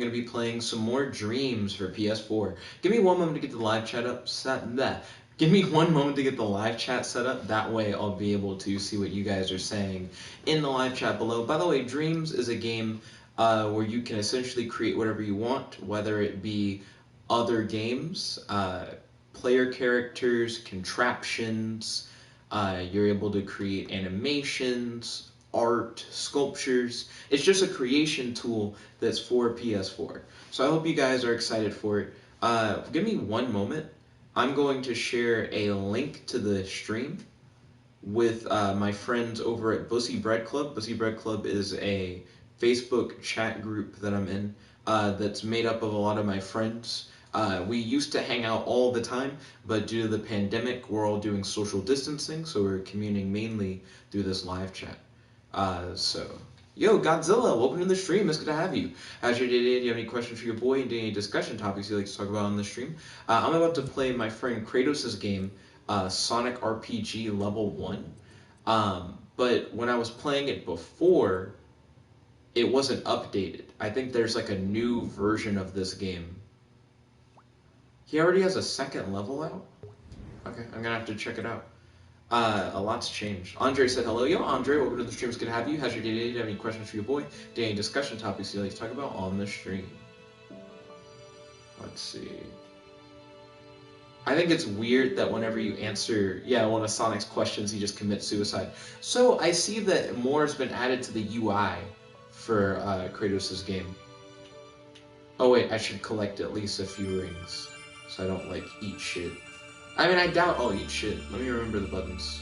going to be playing some more Dreams for PS4. Give me one moment to get the live chat up. Give me one moment to get the live chat set up. That way I'll be able to see what you guys are saying in the live chat below. By the way, Dreams is a game where you can essentially create whatever you want, whether it be other games, player characters, contraptions. You're able to create animations, art, sculptures. It's just a creation tool that's for PS4. So I hope you guys are excited for it. Give me one moment. I'm going to share a link to the stream with my friends over at Bussy Bread Club. Bussy Bread Club is a Facebook chat group that I'm in that's made up of a lot of my friends. We used to hang out all the time, but due to the pandemic, we're all doing social distancing, so we're communing mainly through this live chat. Yo, Godzilla, welcome to the stream. It's good to have you. How's your day today? Do you have any questions for your boy? And any discussion topics you'd like to talk about on the stream? I'm about to play my friend Kratos' game, Sonic RPG Level 1. But when I was playing it before, it wasn't updated. I think there's like a new version of this game. He already has a second level out? Okay, I'm gonna have to check it out. A lot's changed. Andre said hello. Yo, Andre, welcome to the stream. It's good to have you. How's your day today? Do you have any questions for your boy? Do you have any discussion topics you'd like to talk about on the stream? Let's see. I think it's weird that whenever you answer, one of Sonic's questions, he just commits suicide. So I see that more has been added to the UI for Kratos' game. Oh wait, I should collect at least a few rings so I don't like eat shit. I mean, I doubt I'll eat shit. Let me remember the buttons.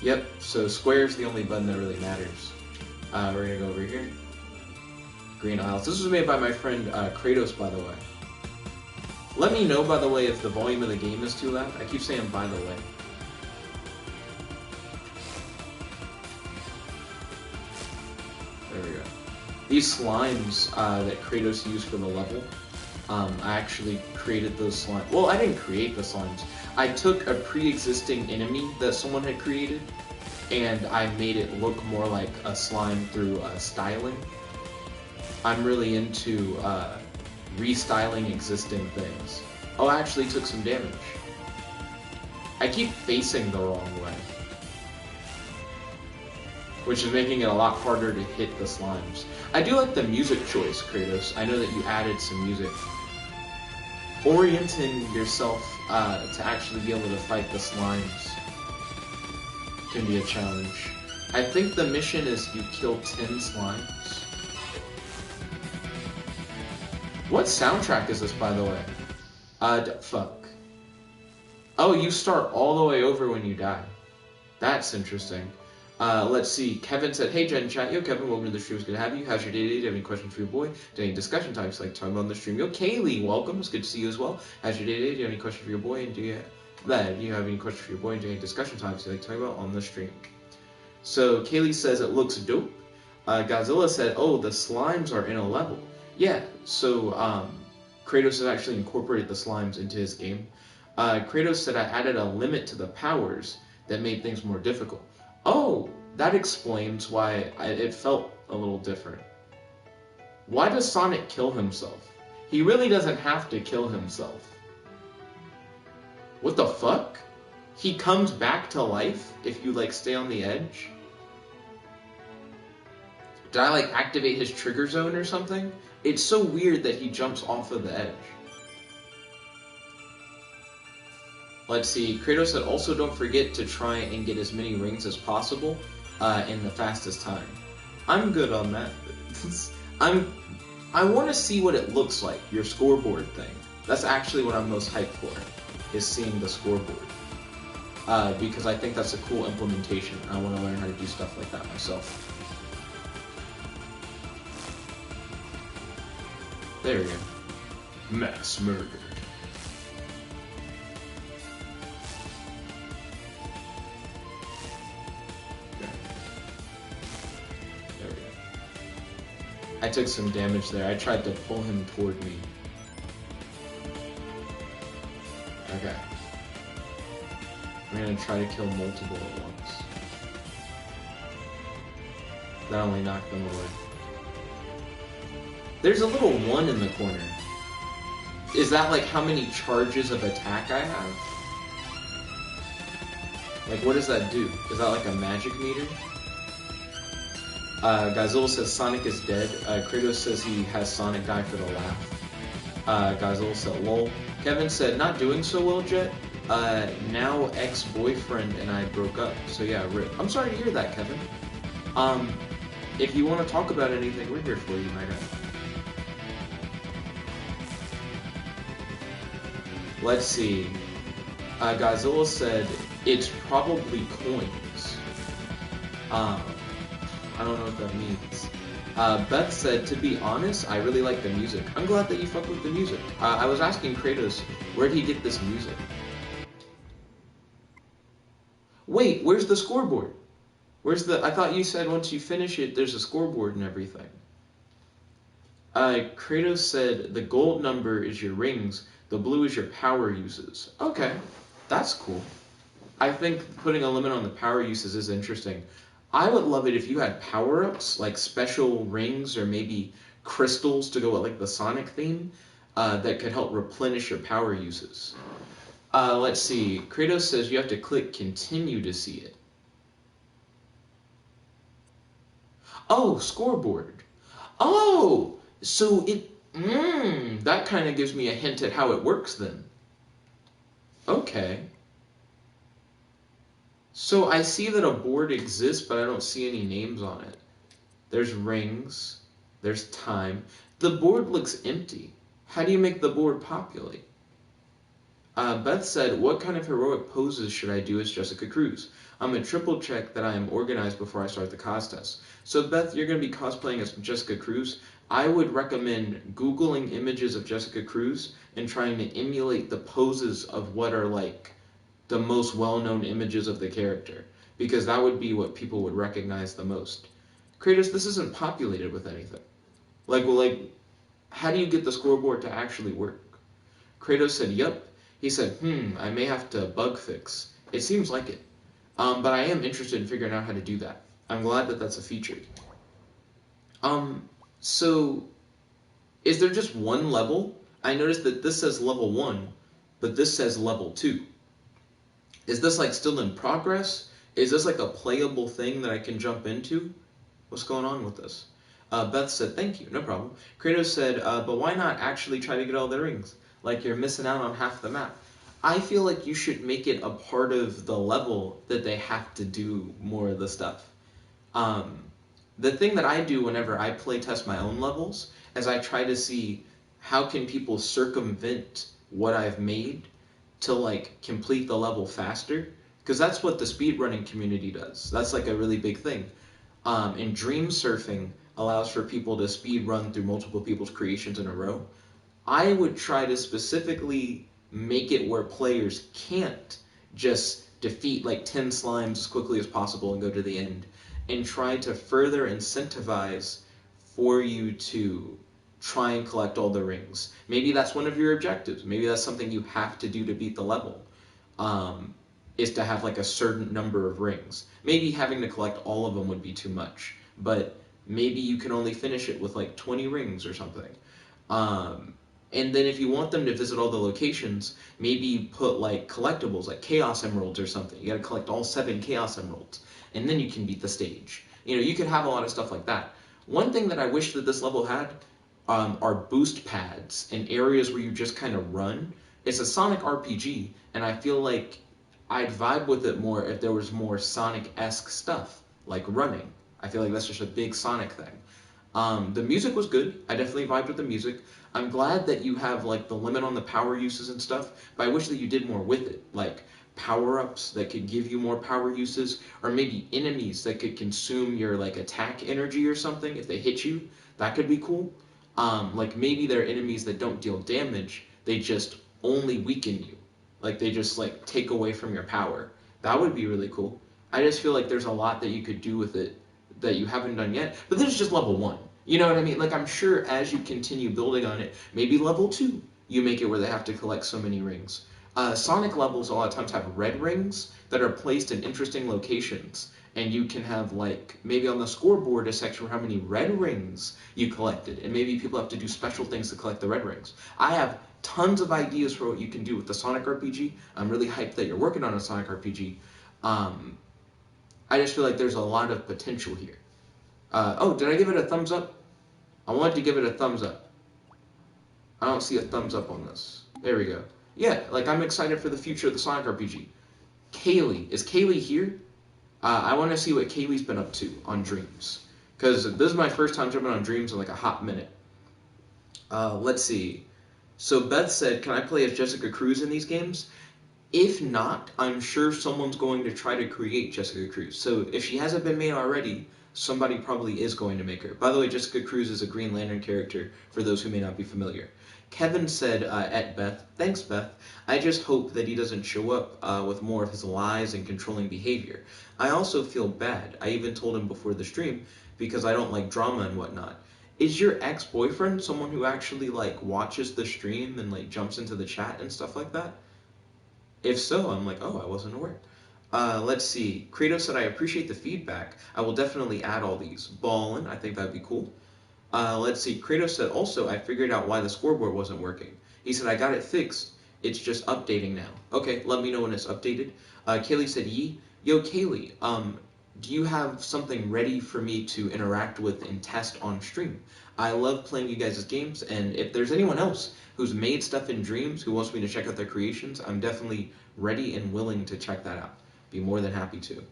Yep, so square's the only button that really matters. We're gonna go over here. Green Isles. This was made by my friend Kratos, by the way. Let me know, by the way, if the volume of the game is too loud. I keep saying by the way. There we go. These slimes that Kratos used for the level, I actually created those slimes. Well, I didn't create the slimes. I took a pre-existing enemy that someone had created, and I made it look more like a slime through styling. I'm really into restyling existing things. Oh, I actually took some damage. I keep facing the wrong way, which is making it a lot harder to hit the slimes. I do like the music choice, Kratos. I know that you added some music. Orienting yourself to actually be able to fight the slimes can be a challenge. I think the mission is you kill 10 slimes. What soundtrack is this, by the way? Fuck. Oh, you start all the way over when you die. That's interesting. Let's see. Kevin said, hey, Jen chat. Yo, Kevin, welcome to the stream. It's good to have you. How's your day today? Do you have any questions for your boy? Do you have any discussion topics like talking about on the stream? Yo, Kaylee, welcome. It's good to see you as well. How's your day today? Do you have any questions for your boy? And do you have any questions for your boy? And do you have any discussion topics you like to talk about on the stream? So, Kaylee says it looks dope. Godzilla said, oh, the slimes are in a level. Yeah, so Kratos has actually incorporated the slimes into his game. Kratos said I added a limit to the powers that made things more difficult. Oh, that explains why it felt a little different. Why does Sonic kill himself? He really doesn't have to kill himself. What the fuck? He comes back to life if you, like, stay on the edge? Did I, like, activate his trigger zone or something? It's so weird that he jumps off of the edge. Let's see, Kratos said, also don't forget to try and get as many rings as possible in the fastest time. I'm good on that. I want to see what it looks like, your scoreboard thing. That's actually what I'm most hyped for, is seeing the scoreboard. Because I think that's a cool implementation. I want to learn how to do stuff like that myself. There we go. Mass murder. I took some damage there. I tried to pull him toward me. Okay. I'm gonna try to kill multiple at once. That only knocked them away. There's a little 1 in the corner. Is that like how many charges of attack I have? Like, what does that do? Is that like a magic meter? Godzilla says Sonic is dead. Kratos says he has Sonic die for the laugh. Godzilla said lol. Kevin said not doing so well, Jet. Now ex-boyfriend and I broke up. So yeah, rip. I'm sorry to hear that, Kevin. If you want to talk about anything, we're here for you, my guy. Let's see. Godzilla said it's probably coins. I don't know what that means. Beth said, to be honest, I really like the music. I'm glad that you fuck with the music. I was asking Kratos, where'd he get this music? Wait, where's the scoreboard? I thought you said once you finish it, there's a scoreboard and everything. Kratos said, the gold number is your rings, the blue is your power uses. Okay, that's cool. I think putting a limit on the power uses is interesting. I would love it if you had power-ups, like special rings or maybe crystals to go with like the Sonic theme, that could help replenish your power uses. Let's see. Kratos says you have to click continue to see it. Oh, scoreboard. Oh, so it... that kind of gives me a hint at how it works then. Okay. So I see that a board exists, but I don't see any names on it. There's rings. There's time. The board looks empty. How do you make the board populate? Beth said, what kind of heroic poses should I do as Jessica Cruz? I'm going to triple check that I am organized before I start the cos test. So Beth, you're going to be cosplaying as Jessica Cruz. I would recommend Googling images of Jessica Cruz and trying to emulate the poses of what are like the most well-known images of the character, because that would be what people would recognize the most. Kratos, this isn't populated with anything. Like, how do you get the scoreboard to actually work? Kratos said, yep. He said, I may have to bug fix. It seems like it. But I am interested in figuring out how to do that. I'm glad that that's a feature. So, is there just one level? I noticed that this says level 1, but this says level 2. Is this like still in progress? Is this like a playable thing that I can jump into? What's going on with this? Beth said, thank you, no problem. Kratos said, but why not actually try to get all the rings? Like you're missing out on half the map. I feel like you should make it a part of the level that they have to do more of the stuff. The thing that I do whenever I play test my own levels is I try to see how can people circumvent what I've made to like complete the level faster, because that's what the speedrunning community does. That's like a really big thing. And dream surfing allows for people to speed run through multiple people's creations in a row. I would try to specifically make it where players can't just defeat like 10 slimes as quickly as possible and go to the end, and try to further incentivize for you to try and collect all the rings. Maybe that's one of your objectives. Maybe that's something you have to do to beat the level, is to have like a certain number of rings. Maybe having to collect all of them would be too much, but maybe you can only finish it with like 20 rings or something. And then if you want them to visit all the locations, maybe you put like collectibles, like Chaos Emeralds or something. You gotta collect all 7 Chaos Emeralds, and then you can beat the stage. You know, you could have a lot of stuff like that. One thing that I wish that this level had are boost pads and areas where you just kind of run. It's a Sonic RPG, and I feel like I'd vibe with it more if there was more Sonic-esque stuff, like running. I feel like that's just a big Sonic thing. The music was good. I definitely vibed with the music. I'm glad that you have like the limit on the power uses and stuff, but I wish that you did more with it, like power-ups that could give you more power uses, or maybe enemies that could consume your like attack energy or something if they hit you. That could be cool. Like maybe there are enemies that don't deal damage, they just only weaken you. Like they just like take away from your power. That would be really cool. I just feel like there's a lot that you could do with it that you haven't done yet, but this is just level 1. You know what I mean? Like I'm sure as you continue building on it, maybe level 2, you make it where they have to collect so many rings. Sonic levels a lot of times have red rings that are placed in interesting locations, and you can have like maybe on the scoreboard a section for how many red rings you collected, and maybe people have to do special things to collect the red rings. I have tons of ideas for what you can do with the Sonic RPG. I'm really hyped that you're working on a Sonic RPG. I just feel like there's a lot of potential here. Oh, did I give it a thumbs up? I wanted to give it a thumbs up. I don't see a thumbs up on this. There we go. Yeah, like I'm excited for the future of the Sonic RPG. Kaylee. Is Kaylee here? I want to see what Kaylee's been up to on Dreams. Because this is my first time jumping on Dreams in like a hot minute. Let's see. So Beth said, can I play as Jessica Cruz in these games? If not, I'm sure someone's going to try to create Jessica Cruz. So if she hasn't been made already, somebody probably is going to make her. By the way, Jessica Cruz is a Green Lantern character, for those who may not be familiar. Kevin said at Beth, thanks Beth, I just hope that he doesn't show up with more of his lies and controlling behavior. I also feel bad. I even told him before the stream because I don't like drama and whatnot. Is your ex-boyfriend someone who actually like watches the stream and like jumps into the chat and stuff like that? If so, I'm like, oh, I wasn't aware. Let's see. Kratos said, I appreciate the feedback. I will definitely add all these. Ballin', I think that'd be cool. Let's see. Kratos said, also, I figured out why the scoreboard wasn't working. He said, I got it fixed. It's just updating now. Okay, let me know when it's updated. Kaylee said, Yee. Yo, Kaylee, do you have something ready for me to interact with and test on stream? I love playing you guys' games, and if there's anyone else who's made stuff in Dreams who wants me to check out their creations, I'm definitely ready and willing to check that out. Be more than happy to.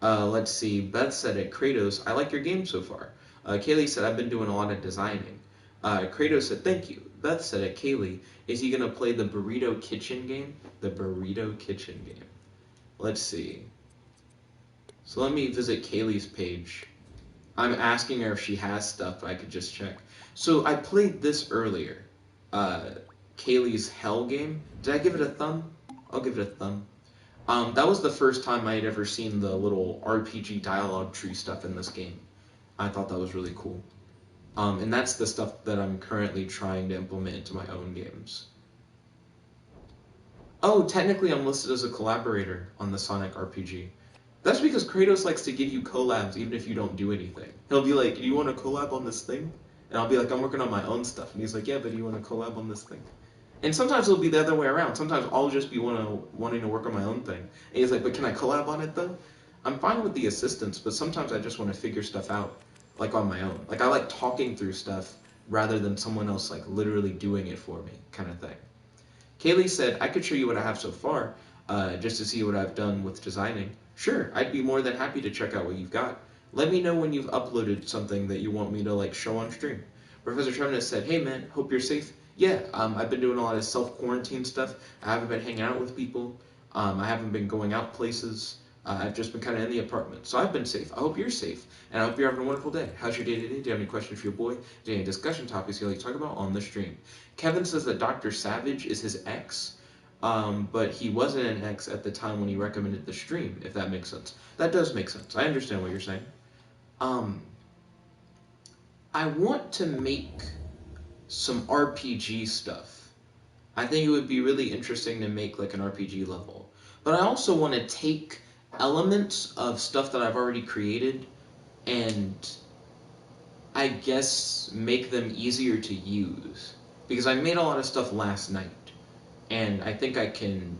Let's see. Beth said at Kratos, I like your game so far. Kaylee said, I've been doing a lot of designing. Kratos said, thank you. Beth said at Kaylee, is he going to play the Burrito Kitchen game? The Burrito Kitchen game. Let's see. So let me visit Kaylee's page. I'm asking her if she has stuff, but I could just check. So I played this earlier. Kaylee's Hell game. Did I give it a thumb? I'll give it a thumb. That was the first time I had ever seen the little RPG dialogue tree stuff in this game. I thought that was really cool. And that's the stuff that I'm currently trying to implement into my own games. Oh, technically I'm listed as a collaborator on the Sonic RPG. That's because Kratos likes to give you collabs even if you don't do anything. He'll be like, do you want to collab on this thing? And I'll be like, I'm working on my own stuff. And he's like, yeah, but do you want to collab on this thing? And sometimes it'll be the other way around. Sometimes I'll just be wanting to work on my own thing. And he's like, but can I collab on it though? I'm fine with the assistance, but sometimes I just want to figure stuff out, like on my own. Like I like talking through stuff rather than someone else like literally doing it for me, kind of thing. Kaylee said, I could show you what I have so far, just to see what I've done with designing. Sure, I'd be more than happy to check out what you've got. Let me know when you've uploaded something that you want me to like show on stream. Professor Tremness said, hey man, hope you're safe. Yeah, I've been doing a lot of self-quarantine stuff. I haven't been hanging out with people. I haven't been going out places. I've just been kind of in the apartment. So I've been safe. I hope you're safe. And I hope you're having a wonderful day. How's your day today? Do you have any questions for your boy? Do you have any discussion topics you'd like to talk about on the stream? Kevin says that Dr. Savage is his ex, but he wasn't an ex at the time when he recommended the stream, if that makes sense. That does make sense. I understand what you're saying. I want to make some RPG stuff. I think it would be really interesting to make like an RPG level. But I also want to take elements of stuff that I've already created and I guess make them easier to use. Because I made a lot of stuff last night and I think I can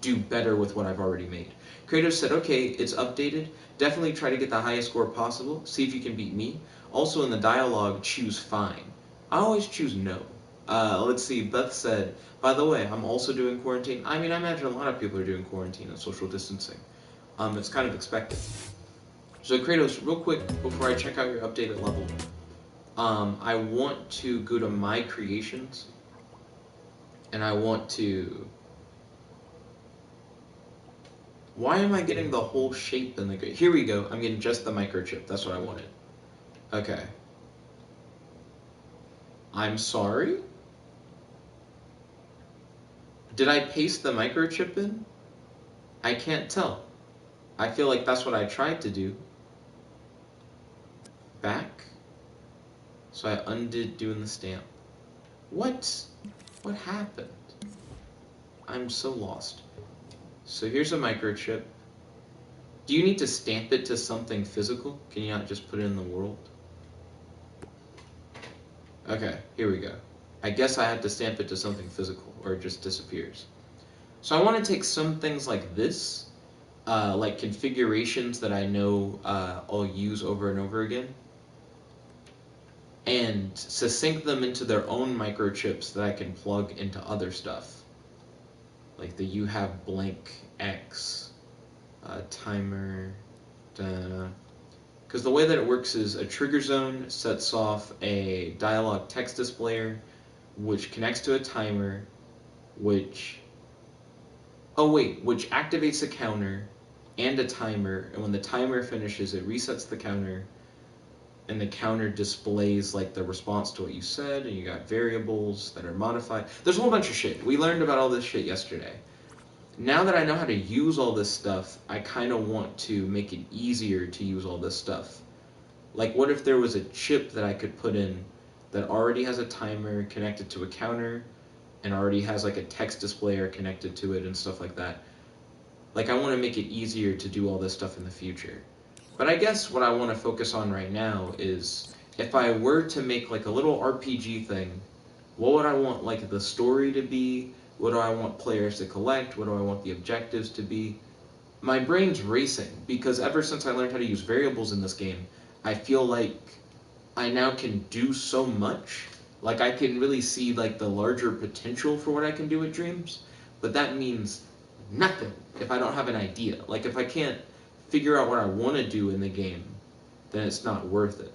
do better with what I've already made. Kratos said, okay, it's updated. Definitely try to get the highest score possible. See if you can beat me. Also in the dialogue, choose fine. I always choose no. Let's see, Beth said, by the way, I'm also doing quarantine. I mean, I imagine a lot of people are doing quarantine and social distancing. It's kind of expected. So Kratos, real quick, before I check out your updated level, I want to go to my creations, and I want to... Why am I getting the whole shape in the... Here we go, I'm getting just the microchip, that's what I wanted. Okay. I'm sorry? Did I paste the microchip in? I can't tell. I feel like that's what I tried to do. Back. So I undid doing the stamp. What? What happened? I'm so lost. So here's a microchip. Do you need to stamp it to something physical? Can you not just put it in the world? Okay, here we go. I guess I have to stamp it to something physical, or it just disappears. So I want to take some things like this, like configurations that I know I'll use over and over again, and sync them into their own microchips that I can plug into other stuff. Like the you have blank X timer, because the way that it works is a trigger zone sets off a dialog text displayer, which connects to a timer, which activates a counter and a timer, and when the timer finishes, it resets the counter, and the counter displays like the response to what you said, and you got variables that are modified. There's a whole bunch of shit. We learned about all this shit yesterday. Now that I know how to use all this stuff, I kind of want to make it easier to use all this stuff. Like, what if there was a chip that I could put in that already has a timer connected to a counter and already has like a text displayer connected to it and stuff like that? Like, I want to make it easier to do all this stuff in the future. But I guess what I want to focus on right now is if I were to make like a little RPG thing, what would I want like the story to be? What do I want players to collect? What do I want the objectives to be? My brain's racing because ever since I learned how to use variables in this game, I feel like I now can do so much. Like I can really see like the larger potential for what I can do with dreams, but that means nothing if I don't have an idea. Like if I can't figure out what I want to do in the game, then it's not worth it.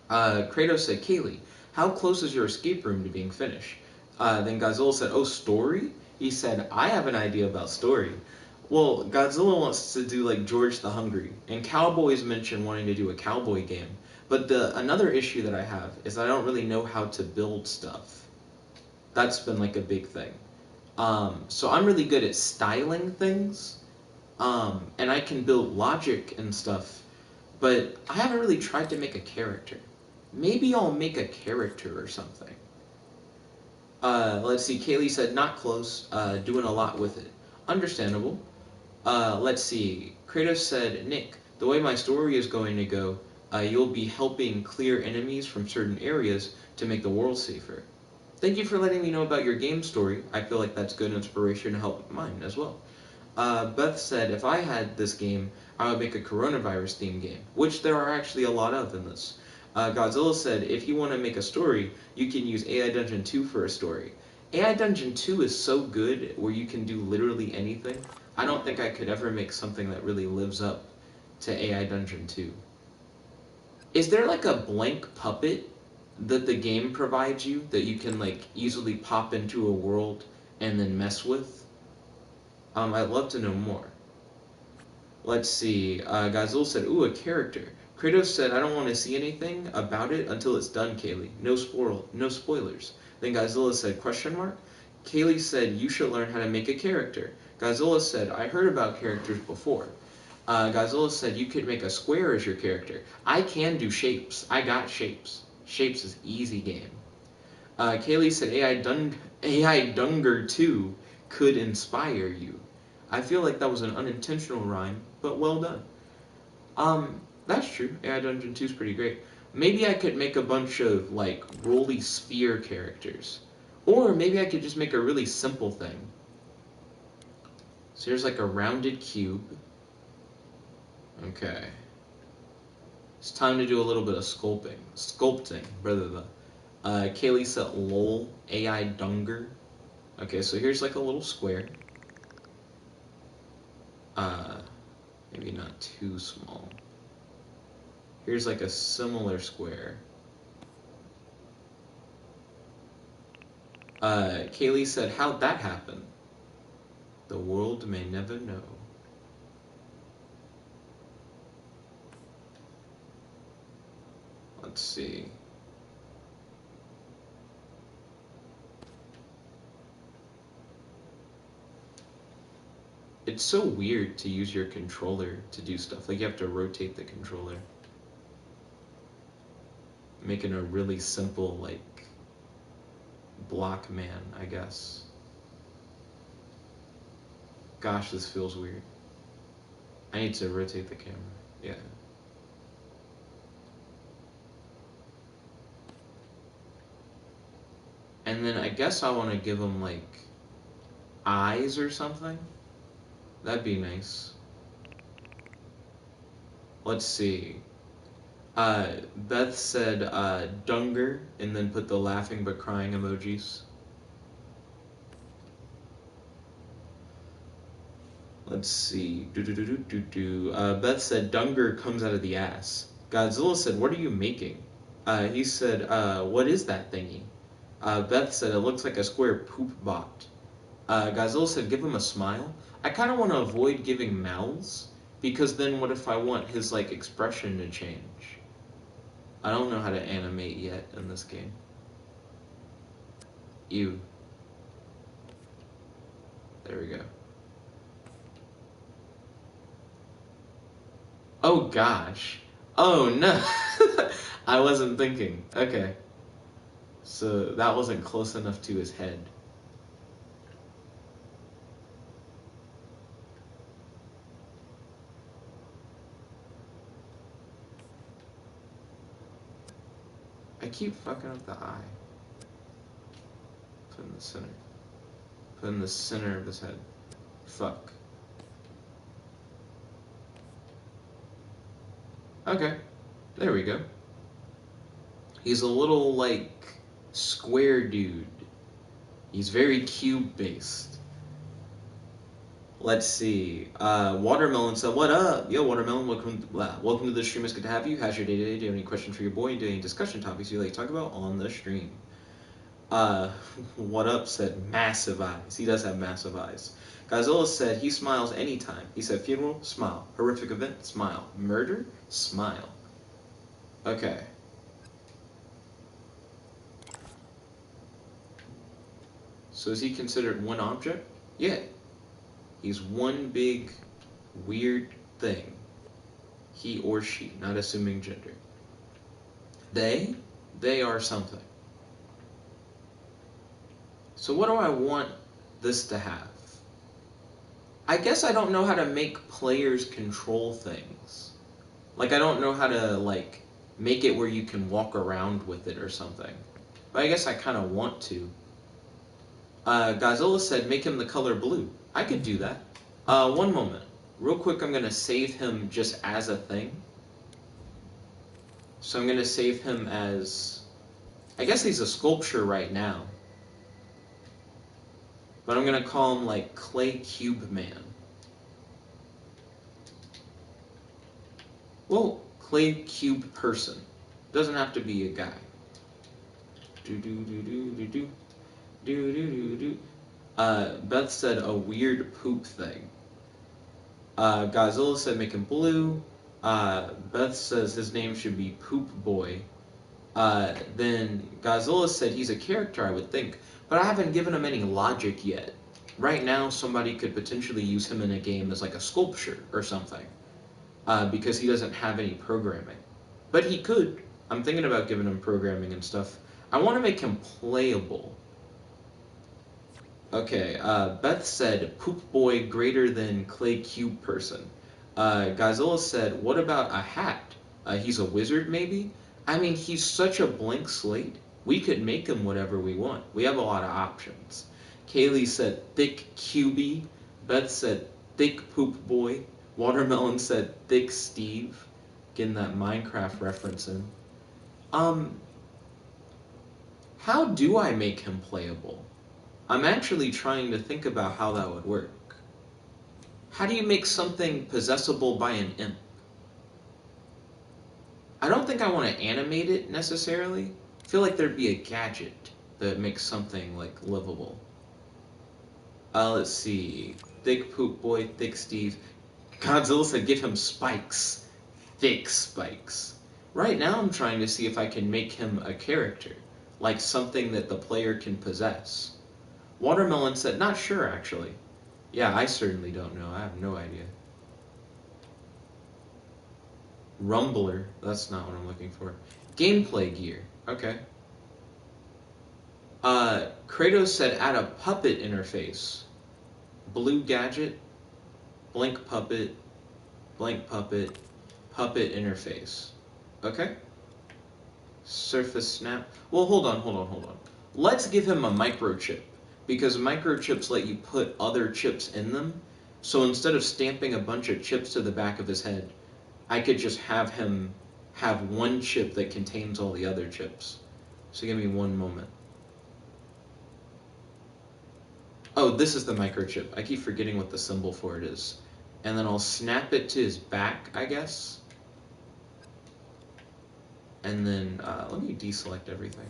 Kratos said, Kaylee, how close is your escape room to being finished? Then Godzilla said, oh, story? He said, I have an idea about story. Well, Godzilla wants to do like George the Hungry, and Cowboys mentioned wanting to do a cowboy game. But another issue that I have is I don't really know how to build stuff. That's been like a big thing. So I'm really good at styling things, and I can build logic and stuff, but I haven't really tried to make a character. Maybe I'll make a character or something. Let's see, Kaylee said, not close, doing a lot with it. Understandable. Let's see, Kratos said, Nick, the way my story is going to go, you'll be helping clear enemies from certain areas to make the world safer. Thank you for letting me know about your game story. I feel like that's good inspiration to help mine as well. Beth said, if I had this game, I would make a coronavirus themed game, which there are actually a lot of in this. Godzilla said, if you want to make a story, you can use AI Dungeon 2 for a story. AI Dungeon 2 is so good where you can do literally anything. I don't think I could ever make something that really lives up to AI Dungeon 2. Is there like a blank puppet that the game provides you that you can like easily pop into a world and then mess with? I'd love to know more. Let's see, Godzilla said, ooh, a character. Kratos said, I don't want to see anything about it until it's done, Kaylee. No spoilers. Then Godzilla said, question mark? Kaylee said, you should learn how to make a character. Godzilla said, I heard about characters before. Godzilla said, you could make a square as your character. I can do shapes. I got shapes. Shapes is easy game. Kaylee said, AI Dunger 2 could inspire you. I feel like that was an unintentional rhyme, but well done. That's true. AI Dungeon 2 is pretty great. Maybe I could make a bunch of, like, roly sphere characters. Or maybe I could just make a really simple thing. So here's, like, a rounded cube. Okay. It's time to do a little bit of sculpting, rather. Kaylee said, lol, AI Dunger. Okay, so here's, like, a little square. Maybe not too small. Here's like a similar square. Kaylee said, how'd that happen? The world may never know. Let's see. It's so weird to use your controller to do stuff. Like you have to rotate the controller. Making a really simple, like, block man, I guess. Gosh, this feels weird. I need to rotate the camera. Yeah. And then I guess I want to give him, like, eyes or something. That'd be nice. Let's see. Beth said Dunger, and then put the laughing but crying emojis. Let's see. Beth said Dunger comes out of the ass. Godzilla said, what are you making? He said, what is that thingy? Beth said, it looks like a square poop bot. Godzilla said, give him a smile. I kind of want to avoid giving mouths, because then what if I want his, like, expression to change? I don't know how to animate yet in this game. Ew. There we go. Oh gosh. Oh no. I wasn't thinking. Okay. So that wasn't close enough to his head. I keep fucking up the eye. Put in the center. Put in the center of his head. Fuck. Okay. There we go. He's a little, like, square dude. He's very cube-based. Let's see. Watermelon said, what up? Yo, Watermelon, welcome to the stream. It's good to have you. How's your day today? Do you have any questions for your boy? Do you have any discussion topics you'd like to talk about on the stream? What up said, massive eyes. He does have massive eyes. Godzilla said, he smiles anytime. He said, funeral, smile. Horrific event, smile. Murder, smile. Okay. So is he considered one object? Yeah. He's one big, weird thing. He or she, not assuming gender. They are something. So what do I want this to have? I guess I don't know how to make players control things. Like, I don't know how to, like, make it where you can walk around with it or something. But I guess I kind of want to. Godzilla said, make him the color blue. I could do that. One moment. Real quick, I'm going to save him just as a thing. So I'm going to save him as... I guess he's a sculpture right now. But I'm going to call him, like, Clay Cube Man. Well, Clay Cube Person. Doesn't have to be a guy. Do-do-do-do-do-do. Do-do-do-do. Beth said a weird poop thing. Godzilla said make him blue. Beth says his name should be Poop Boy. Then Godzilla said he's a character, I would think, but I haven't given him any logic yet. Right now, somebody could potentially use him in a game as like a sculpture or something, because he doesn't have any programming. But he could. I'm thinking about giving him programming and stuff. I want to make him playable. Okay, Beth said, Poop Boy greater than Clay Cube Person. Godzilla said, what about a hat? He's a wizard, maybe? I mean, he's such a blank slate. We could make him whatever we want. We have a lot of options. Kaylee said, thick QB. Beth said, thick Poop Boy. Watermelon said, thick Steve. Getting that Minecraft reference in. How do I make him playable? I'm actually trying to think about how that would work. How do you make something possessible by an imp? I don't think I want to animate it necessarily. I feel like there'd be a gadget that makes something, like, livable. Let's see. Thick Poop Boy, thick Steve. Godzilla said give him spikes. Thick spikes. Right now I'm trying to see if I can make him a character. Like something that the player can possess. Watermelon said, not sure, actually. Yeah, I certainly don't know. I have no idea. Rumbler. That's not what I'm looking for. Gameplay gear. Okay. Kratos said, add a puppet interface. Blue gadget. Blank puppet. blank puppet, puppet interface. Okay? Surface snap. Well, hold on. Let's give him a microchip, because microchips let you put other chips in them. So instead of stamping a bunch of chips to the back of his head, I could just have him have one chip that contains all the other chips. So give me one moment. Oh, this is the microchip. I keep forgetting what the symbol for it is. And then I'll snap it to his back, I guess. And then let me deselect everything.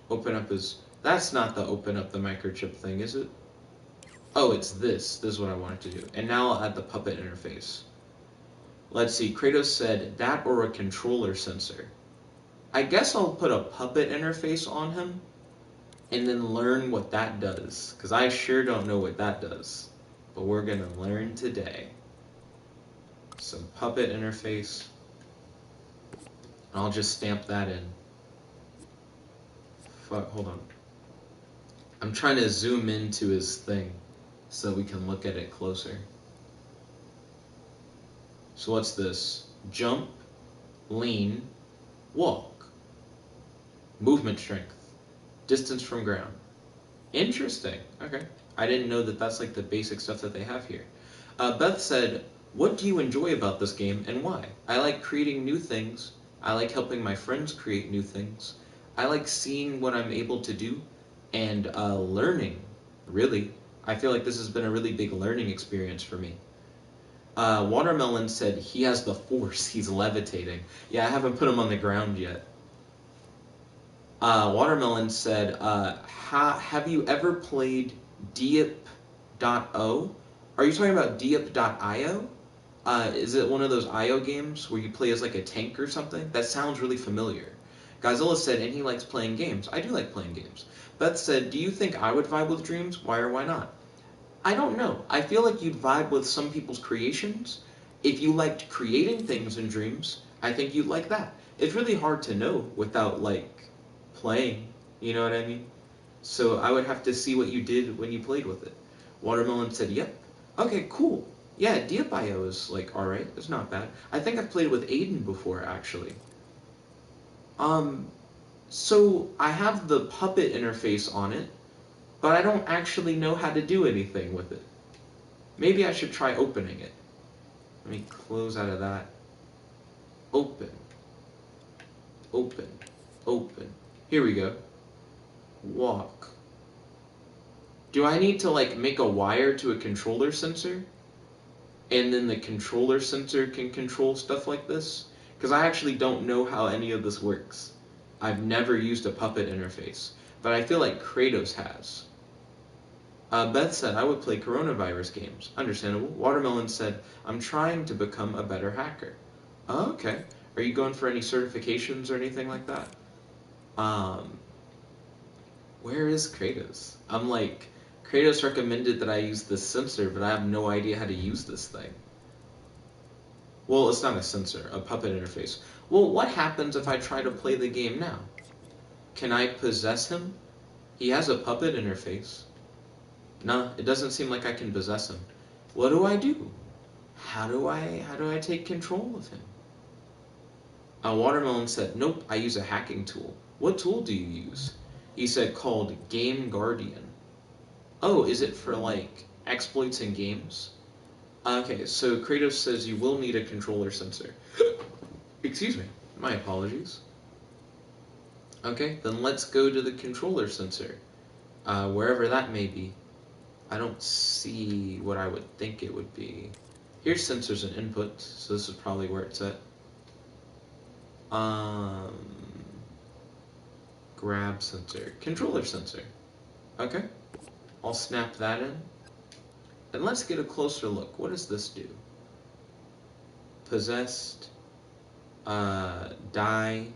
Open up his... That's not the open up the microchip thing, is it? Oh, it's this. This is what I wanted to do. And now I'll add the puppet interface. Let's see. Kratos said that or a controller sensor. I guess I'll put a puppet interface on him and then learn what that does, because I sure don't know what that does. But we're going to learn today. Some puppet interface. And I'll just stamp that in. Fuck, hold on. I'm trying to zoom into his thing so we can look at it closer. So what's this? Jump, lean, walk. Movement strength. Distance from ground. Interesting. Okay. I didn't know that that's like the basic stuff that they have here. Beth said, what do you enjoy about this game and why? I like creating new things. I like helping my friends create new things. I like seeing what I'm able to do and learning, really. I feel like this has been a really big learning experience for me. Watermelon said he has the force. He's levitating. Yeah, I haven't put him on the ground yet. Watermelon said, have you ever played Diep.o? Are you talking about Diep.io? Is it one of those IO games where you play as like a tank or something? That sounds really familiar. Godzilla said, and he likes playing games. I do like playing games. Beth said, do you think I would vibe with dreams? Why or why not? I don't know. I feel like you'd vibe with some people's creations. If you liked creating things in dreams, I think you'd like that. It's really hard to know without, like, playing. You know what I mean? So I would have to see what you did when you played with it. Watermelon said, yep. Okay, cool. Yeah, Diep.io is, like, alright. It's not bad. I think I've played it with Aiden before, actually. So I have the puppet interface on it, but I don't actually know how to do anything with it. Maybe I should try opening it. Let me close out of that. Open. Open. Open. Here we go. Walk. Do I need to, like, make a wire to a controller sensor? And then the controller sensor can control stuff like this? Because I actually don't know how any of this works. I've never used a puppet interface, but I feel like Kratos has. Beth said, I would play coronavirus games. Understandable. Watermelon said, I'm trying to become a better hacker. Oh, okay. Are you going for any certifications or anything like that? Where is Kratos? I'm like, Kratos recommended that I use this sensor, but I have no idea how to use this thing. Well, it's not a sensor, a puppet interface. Well, what happens if I try to play the game now? Can I possess him? He has a puppet interface. Nah, it doesn't seem like I can possess him. What do I do? How do I take control of him? Watermelon said, nope, I use a hacking tool. What tool do you use? He said called Game Guardian. Oh, is it for, like, exploits in games? Okay, so Kratos says you will need a controller sensor. Excuse me, my apologies. Okay, then let's go to the controller sensor, wherever that may be. I don't see what I would think it would be. Here's sensors and inputs, so this is probably where it's at. Grab sensor, controller sensor. Okay, I'll snap that in. And let's get a closer look. What does this do? Possessed, die,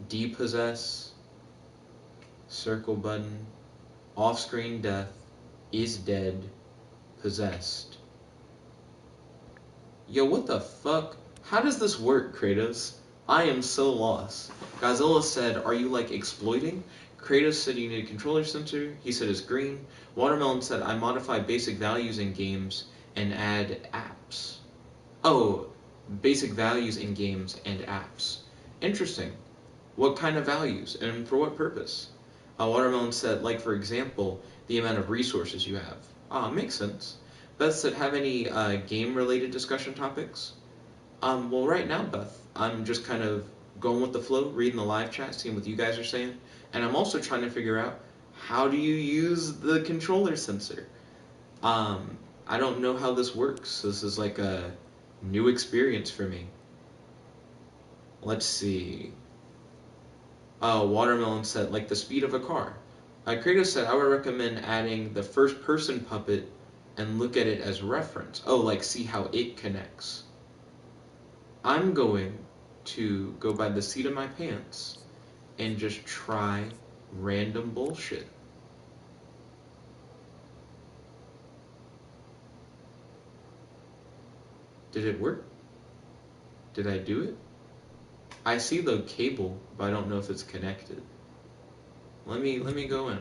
depossess, circle button, off-screen death, is dead, possessed. Yo, what the fuck? How does this work, Kratos? I am so lost. Godzilla said, are you, like, exploiting? Kratos said you need a controller sensor. He said it's green. Watermelon said I modify basic values in games and add apps. Oh, basic values in games and apps. Interesting. What kind of values and for what purpose? Watermelon said, like for example, the amount of resources you have. Ah, makes sense. Beth said, have any game-related discussion topics? Well, right now, Beth, I'm just kind of going with the flow, reading the live chat, seeing what you guys are saying, and I'm also trying to figure out how do you use the controller sensor. I don't know how this works. This is like a new experience for me. Let's see. Watermelon said, like the speed of a car. Kratos said, I would recommend adding the first person puppet and look at it as reference. Oh, like see how it connects. I'm going to go by the seat of my pants and just try random bullshit. Did it work? Did I do it? I see the cable, but I don't know if it's connected. Let me go in.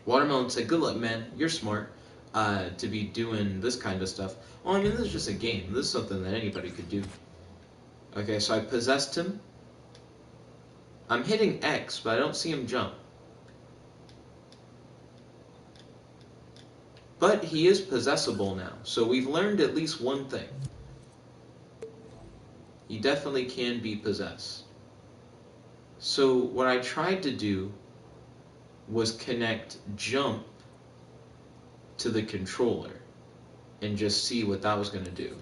Watermelon said, good luck, man. You're smart to be doing this kind of stuff. Well, I mean, this is just a game. This is something that anybody could do. Okay, so I possessed him. I'm hitting X, but I don't see him jump. But he is possessible now, so we've learned at least one thing. He definitely can be possessed. So what I tried to do was connect jump to the controller and just see what that was going to do.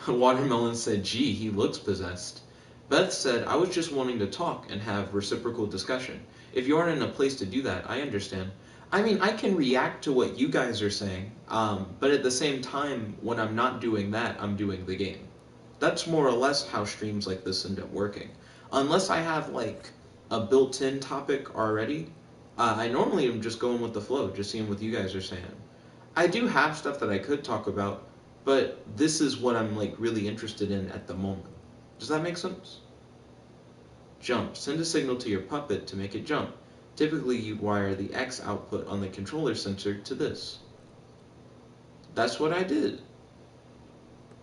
Watermelon said, gee, he looks possessed. Beth said, I was just wanting to talk and have reciprocal discussion. If you aren't in a place to do that, I understand. I mean, I can react to what you guys are saying, but at the same time, when I'm not doing that, I'm doing the game. That's more or less how streams like this end up working. Unless I have, like, a built-in topic already, I normally am just going with the flow, just seeing what you guys are saying. I do have stuff that I could talk about, but this is what I'm, like, really interested in at the moment. Does that make sense? Jump. Send a signal to your puppet to make it jump. Typically, you'd wire the X output on the controller sensor to this. That's what I did.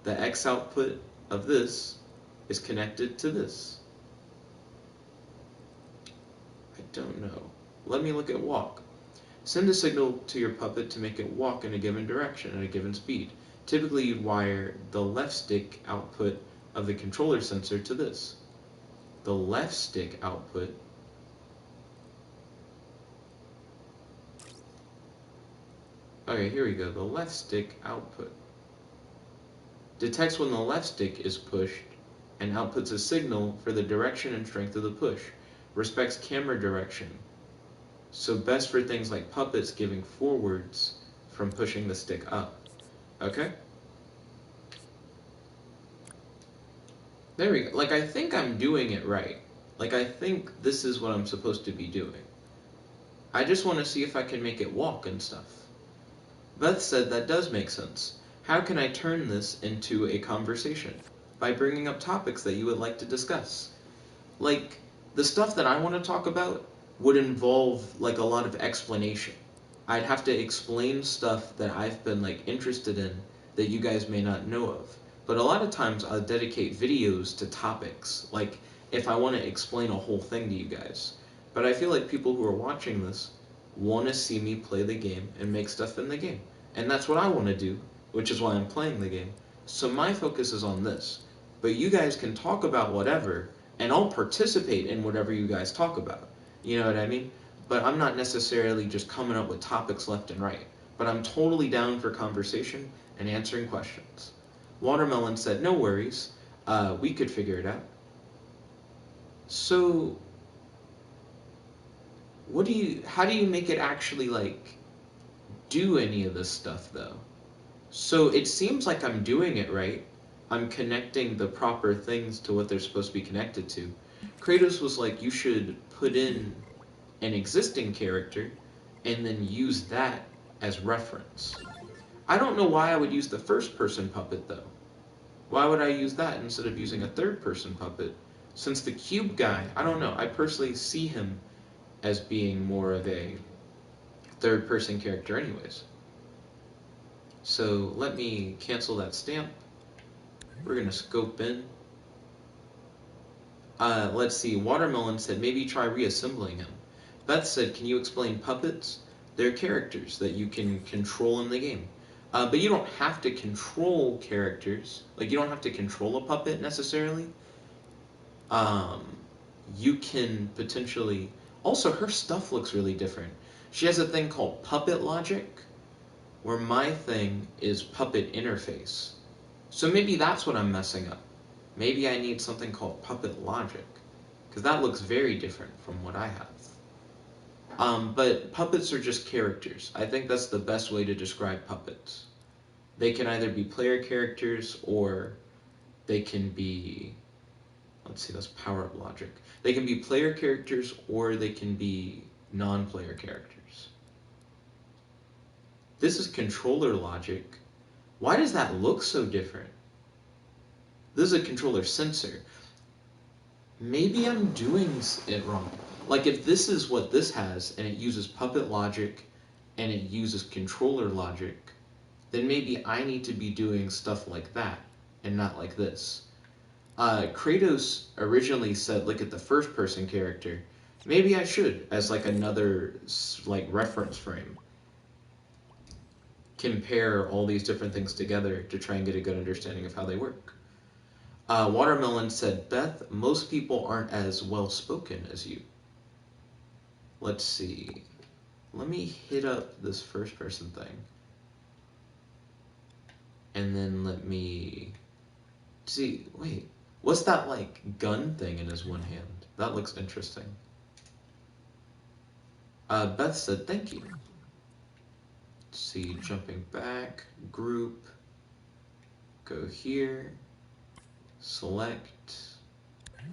The X output of this is connected to this. I don't know. Let me look at walk. Send a signal to your puppet to make it walk in a given direction at a given speed. Typically, you'd wire the left stick output of the controller sensor to this. The left stick output okay, here we go. The left stick output detects when the left stick is pushed and outputs a signal for the direction and strength of the push. Respects camera direction. So best for things like puppets giving forwards from pushing the stick up. Okay? There we go. Like, I think I'm doing it right. Like, I think this is what I'm supposed to be doing. I just want to see if I can make it walk and stuff. Beth said that does make sense. How can I turn this into a conversation? By bringing up topics that you would like to discuss. Like, the stuff that I want to talk about would involve, like, a lot of explanation. I'd have to explain stuff that I've been, like, interested in that you guys may not know of. But a lot of times I'll dedicate videos to topics, like if I want to explain a whole thing to you guys. But I feel like people who are watching this want to see me play the game and make stuff in the game. And that's what I want to do, which is why I'm playing the game. So my focus is on this. But you guys can talk about whatever, and I'll participate in whatever you guys talk about. You know what I mean? But I'm not necessarily just coming up with topics left and right. But I'm totally down for conversation and answering questions. Watermelon said, no worries, we could figure it out. So, how do you make it actually, like, do any of this stuff, though? So it seems like I'm doing it right. I'm connecting the proper things to what they're supposed to be connected to. Kratos was like, you should put in an existing character and then use that as reference. I don't know why I would use the first person puppet though. Why would I use that instead of using a third person puppet? Since the cube guy, I don't know, I personally see him as being more of a third person character anyways. So let me cancel that stamp. We're going to scope in. Let's see. Watermelon said, maybe try reassembling him. Beth said, can you explain puppets? They're characters that you can control in the game. But you don't have to control characters. Like, you don't have to control a puppet necessarily. You can potentially... Also, her stuff looks really different. She has a thing called puppet logic, where my thing is puppet interface. So maybe that's what I'm messing up. Maybe I need something called puppet logic, because that looks very different from what I have. But puppets are just characters. I think that's the best way to describe puppets. They can either be player characters, or they can be... Let's see, that's power-up logic. They can be player characters, or they can be non-player characters. This is controller logic. Why does that look so different? This is a controller sensor. Maybe I'm doing it wrong. Like, if this is what this has, and it uses puppet logic, and it uses controller logic, then maybe I need to be doing stuff like that, and not like this. Kratos originally said, look at the first person character. Maybe I should, as like another like reference frame. Compare all these different things together to try and get a good understanding of how they work. Watermelon said, Beth, most people aren't as well spoken as you. Let's see. Let me hit up this first person thing. And then let me see. Wait, what's that like gun thing in his one hand? That looks interesting. Beth said, thank you. Let's see, jumping back, group, go here, select.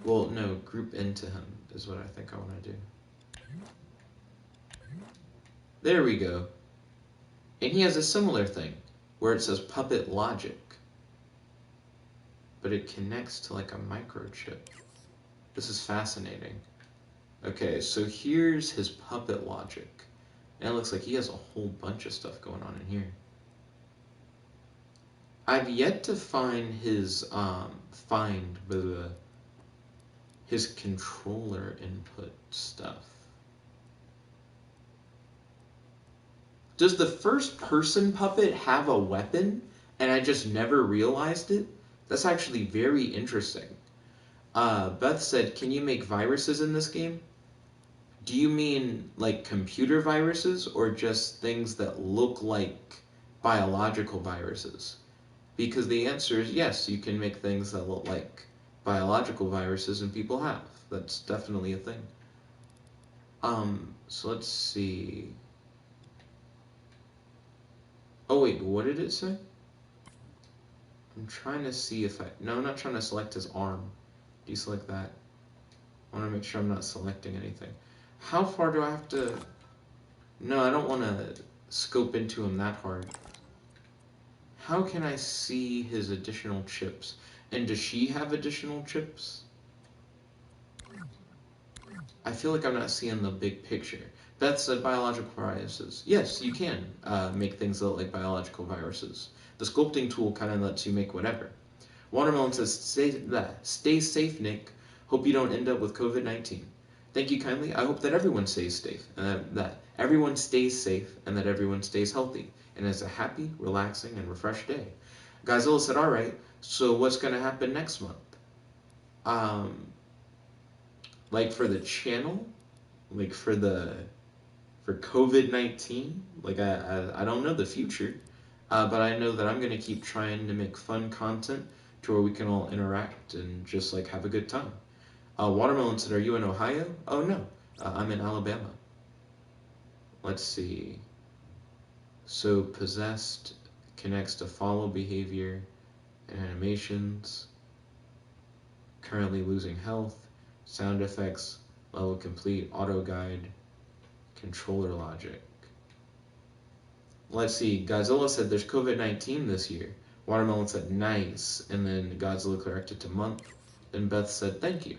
Well, no, group into him is what I think I want to do. There we go. And he has a similar thing where it says puppet logic, but it connects to like a microchip. This is fascinating. Okay, so here's his puppet logic. And it looks like he has a whole bunch of stuff going on in here. I've yet to find his his controller input stuff. Does the first person puppet have a weapon and I just never realized it? That's actually very interesting. Beth said, can you make viruses in this game? Do you mean like computer viruses or just things that look like biological viruses? Because the answer is yes, you can make things that look like biological viruses, and people have. That's definitely a thing. So let's see. Oh wait, what did it say? I'm trying to see if no, I'm not trying to select his arm. Deselect that. I want to make sure I'm not selecting anything. How far do I have to... No, I don't want to scope into him that hard. How can I see his additional chips? And does she have additional chips? I feel like I'm not seeing the big picture. Beth said biological viruses. Yes, you can make things that look like biological viruses. The sculpting tool kind of lets you make whatever. Watermelon says, stay safe, Nick. Hope you don't end up with COVID-19. Thank you kindly. I hope that everyone stays safe, and that everyone stays safe, and that everyone stays healthy, and has a happy, relaxing, and refreshed day. Godzilla said, all right, so what's going to happen next month? Like for the channel? Like for COVID-19? Like I don't know the future, but I know that I'm going to keep trying to make fun content to where we can all interact and just like have a good time. Watermelon said, are you in Ohio? Oh, no. I'm in Alabama. Let's see. So, possessed connects to follow behavior and animations. Currently losing health. Sound effects. Level complete. Auto guide. Controller logic. Let's see. Godzilla said there's COVID-19 this year. Watermelon said nice. And then Godzilla corrected to month. Then Beth said thank you.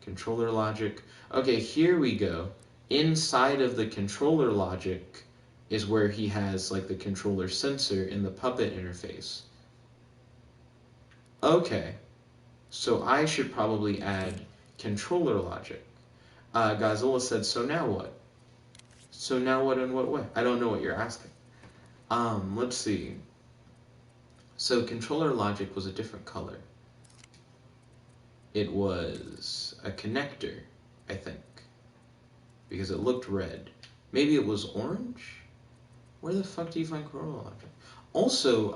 Controller logic. Okay, here we go. Inside of the controller logic, is where he has like the controller sensor in the puppet interface. Okay, so I should probably add controller logic. Godzilla said, so now what? So now what in what way? I don't know what you're asking. Let's see. So controller logic was a different color. It was a connector, I think, because it looked red. Maybe it was orange? Where the fuck do you find controller logic? Also,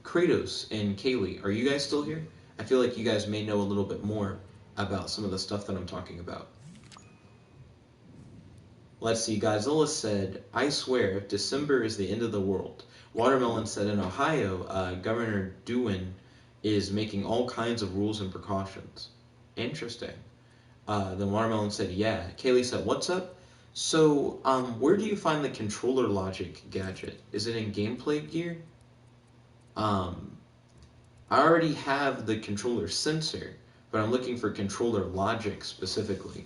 Kratos and Kaylee, are you guys still here? I feel like you guys may know a little bit more about some of the stuff that I'm talking about. Let's see, Godzilla said, I swear, December is the end of the world. Watermelon said, in Ohio, Governor Dewin is making all kinds of rules and precautions. Interesting. Then Watermelon said, yeah. Kaylee said, what's up? So, where do you find the controller logic gadget? Is it in gameplay gear? I already have the controller sensor, but I'm looking for controller logic specifically.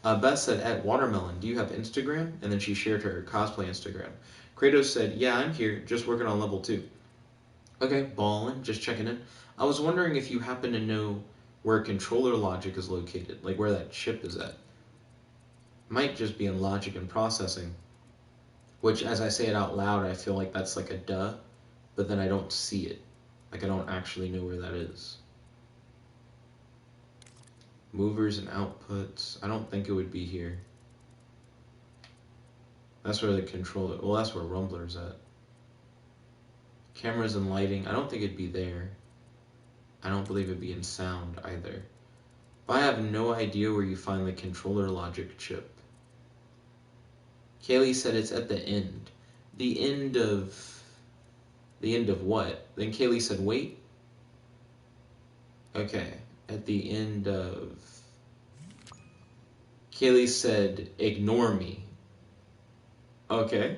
Beth said, at Watermelon, do you have Instagram? And then she shared her cosplay Instagram. Kratos said, yeah, I'm here, just working on level 2. Okay, ballin', just checking in. I was wondering if you happen to know where controller logic is located, like where that chip is at. Might just be in logic and processing, which as I say it out loud, I feel like that's like a duh, but then I don't see it. Like I don't actually know where that is. Movers and outputs. I don't think it would be here. That's where the controller, well, that's where Rumbler's at. Cameras and lighting. I don't think it'd be there. I don't believe it'd be in sound either. But I have no idea where you find the controller logic chip. Kaylee said it's at the end. The end of what? Then Kaylee said, wait. Okay. At the end of... Kaylee said, ignore me. Okay.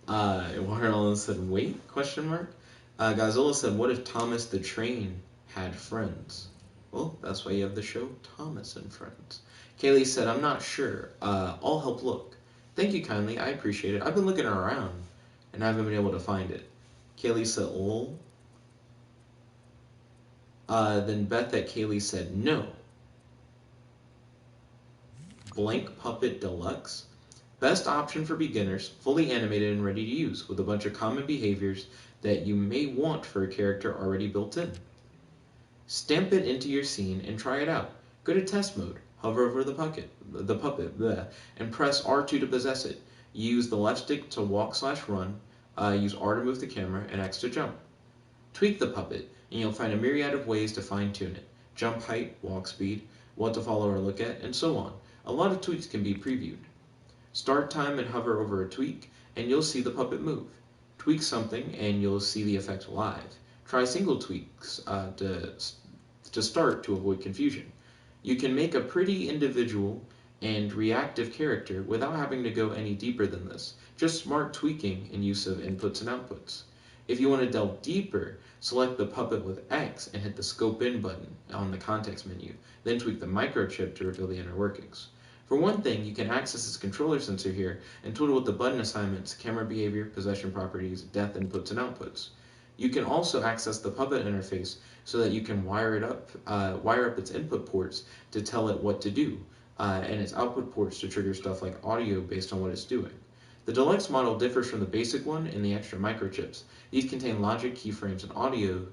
Watermelon said, wait? Question mark. Godzilla said, what if Thomas the Train had friends? Well, that's why you have the show Thomas and Friends. Kaylee said, I'm not sure. I'll help look. Thank you kindly. I appreciate it. I've been looking around and I haven't been able to find it. Kaylee said, lol. Then Beth at Kaylee said, no. Blank Puppet Deluxe. Best option for beginners, fully animated and ready to use, with a bunch of common behaviors that you may want for a character already built in. Stamp it into your scene and try it out. Go to test mode, hover over the puppet, and press R2 to possess it. Use the left stick to walk/run, use R to move the camera, and X to jump. Tweak the puppet, and you'll find a myriad of ways to fine-tune it. Jump height, walk speed, what to follow or look at, and so on. A lot of tweaks can be previewed. Start time and hover over a tweak, and you'll see the puppet move. Tweak something, and you'll see the effect live. Try single tweaks to start to avoid confusion. You can make a pretty individual and reactive character without having to go any deeper than this. Just smart tweaking and use of inputs and outputs. If you want to delve deeper, select the puppet with X and hit the Scope In button on the context menu. Then tweak the microchip to reveal the inner workings. For one thing, you can access this controller sensor here and twiddle with the button assignments, camera behavior, possession properties, depth inputs, and outputs. You can also access the puppet interface so that you can wire up its input ports to tell it what to do, and its output ports to trigger stuff like audio based on what it's doing. The deluxe model differs from the basic one in the extra microchips. These contain logic, keyframes, and audio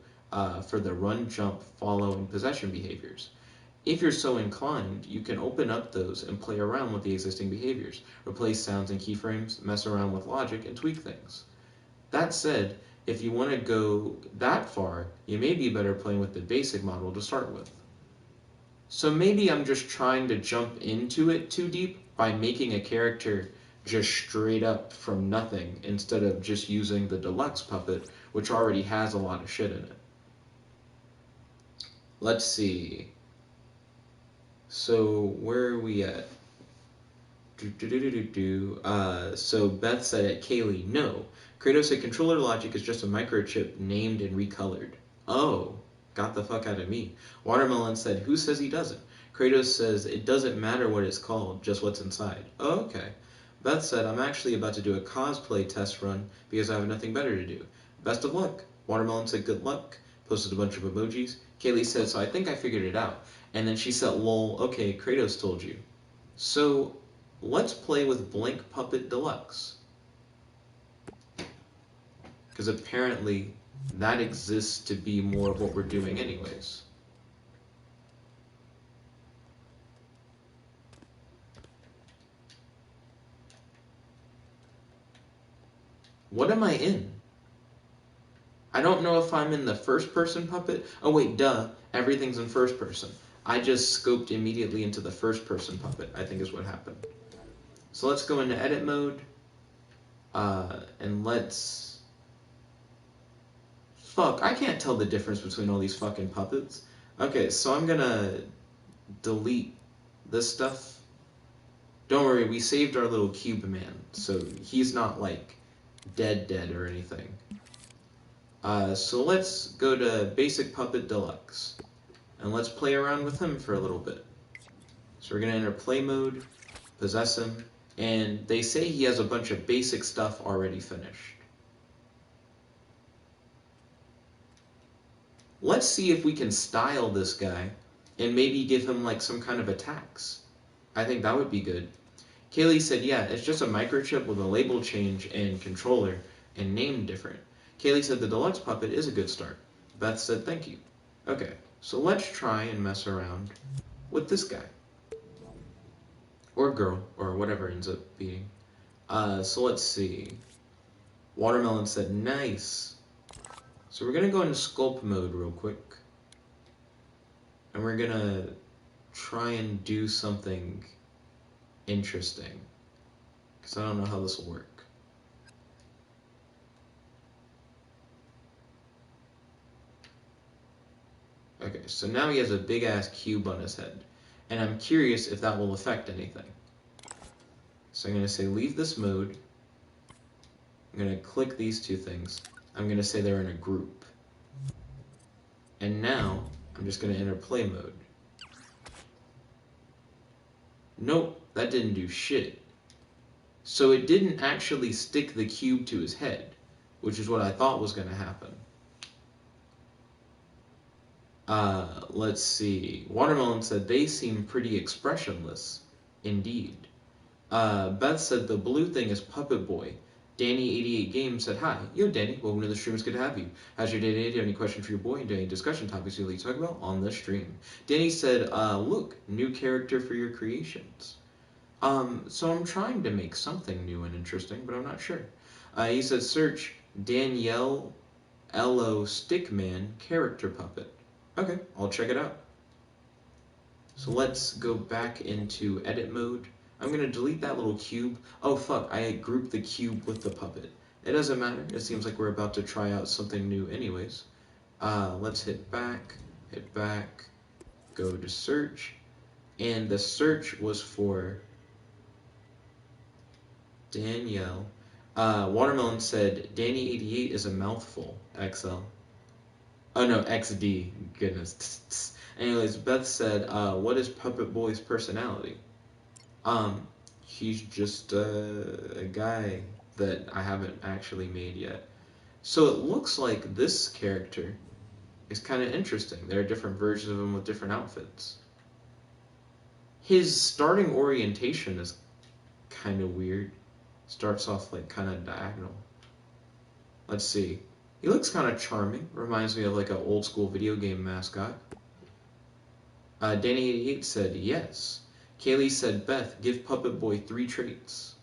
for the run, jump, follow, and possession behaviors. If you're so inclined, you can open up those and play around with the existing behaviors, replace sounds and keyframes, mess around with logic, and tweak things. That said, if you want to go that far, you may be better playing with the basic model to start with. So maybe I'm just trying to jump into it too deep by making a character just straight up from nothing instead of just using the deluxe puppet, which already has a lot of shit in it. Let's see. So where are we at? So Beth said at Kaylee, no. Kratos said controller logic is just a microchip named and recolored. Oh, got the fuck out of me. Watermelon said, who says he doesn't? Kratos says, it doesn't matter what it's called, just what's inside. Oh, okay. Beth said, I'm actually about to do a cosplay test run because I have nothing better to do. Best of luck. Watermelon said, good luck. Posted a bunch of emojis. Kaylee said, so I think I figured it out. And then she said, lol, okay, Kratos told you. So, let's play with Blank Puppet Deluxe. Because apparently, that exists to be more of what we're doing anyways. What am I in? I don't know if I'm in the first person puppet. Oh wait, duh. Everything's in first person. I just scoped immediately into the first person puppet, I think is what happened. So let's go into edit mode. And let's... Fuck, I can't tell the difference between all these fucking puppets. Okay, so I'm gonna delete this stuff. Don't worry, we saved our little cube man, so he's not like dead or anything. So let's go to Basic Puppet Deluxe, and let's play around with him for a little bit. So we're going to enter play mode, possess him, and they say he has a bunch of basic stuff already finished. Let's see if we can style this guy, and maybe give him like some kind of attacks. I think that would be good. Kaylee said, yeah, it's just a microchip with a label change and controller, and name different. Kaylee said the deluxe puppet is a good start. Beth said thank you. Okay, so let's try and mess around with this guy. Or girl, or whatever ends up being. So let's see. Watermelon said nice. So we're going to go into sculpt mode real quick. And we're going to try and do something interesting. Because I don't know how this will work. Okay, so now he has a big ass cube on his head. And I'm curious if that will affect anything. So I'm going to say leave this mode. I'm going to click these two things. I'm going to say they're in a group. And now I'm just going to enter play mode. Nope, that didn't do shit. So it didn't actually stick the cube to his head, which is what I thought was going to happen. Let's see. Watermelon said they seem pretty expressionless. Indeed. Beth said the blue thing is Puppet Boy. Danny88 Games said, hi. Yo, Danny. Welcome to the stream. It's good to have you. How's your day today? Do you have any questions for your boy? And do you have any discussion topics you'd like to talk about on the stream? Danny said, look, new character for your creations. So I'm trying to make something new and interesting, but I'm not sure. He said, search Danielle L.O. Stickman character puppet. Okay, I'll check it out. So let's go back into edit mode. I'm going to delete that little cube. Oh fuck, I grouped the cube with the puppet. It doesn't matter. It seems like we're about to try out something new anyways. Let's hit back, go to search. And the search was for Danielle. Watermelon said, Danny88 is a mouthful, XL. Oh no, XD, goodness. Anyways, Beth said, what is Puppet Boy's personality? He's just a guy that I haven't actually made yet. So it looks like this character is kind of interesting. There are different versions of him with different outfits. His starting orientation is kind of weird. Starts off like kind of diagonal. Let's see. He looks kind of charming. Reminds me of like an old school video game mascot. Danny88 said yes. Kaylee said, Beth, give Puppet Boy 3 traits.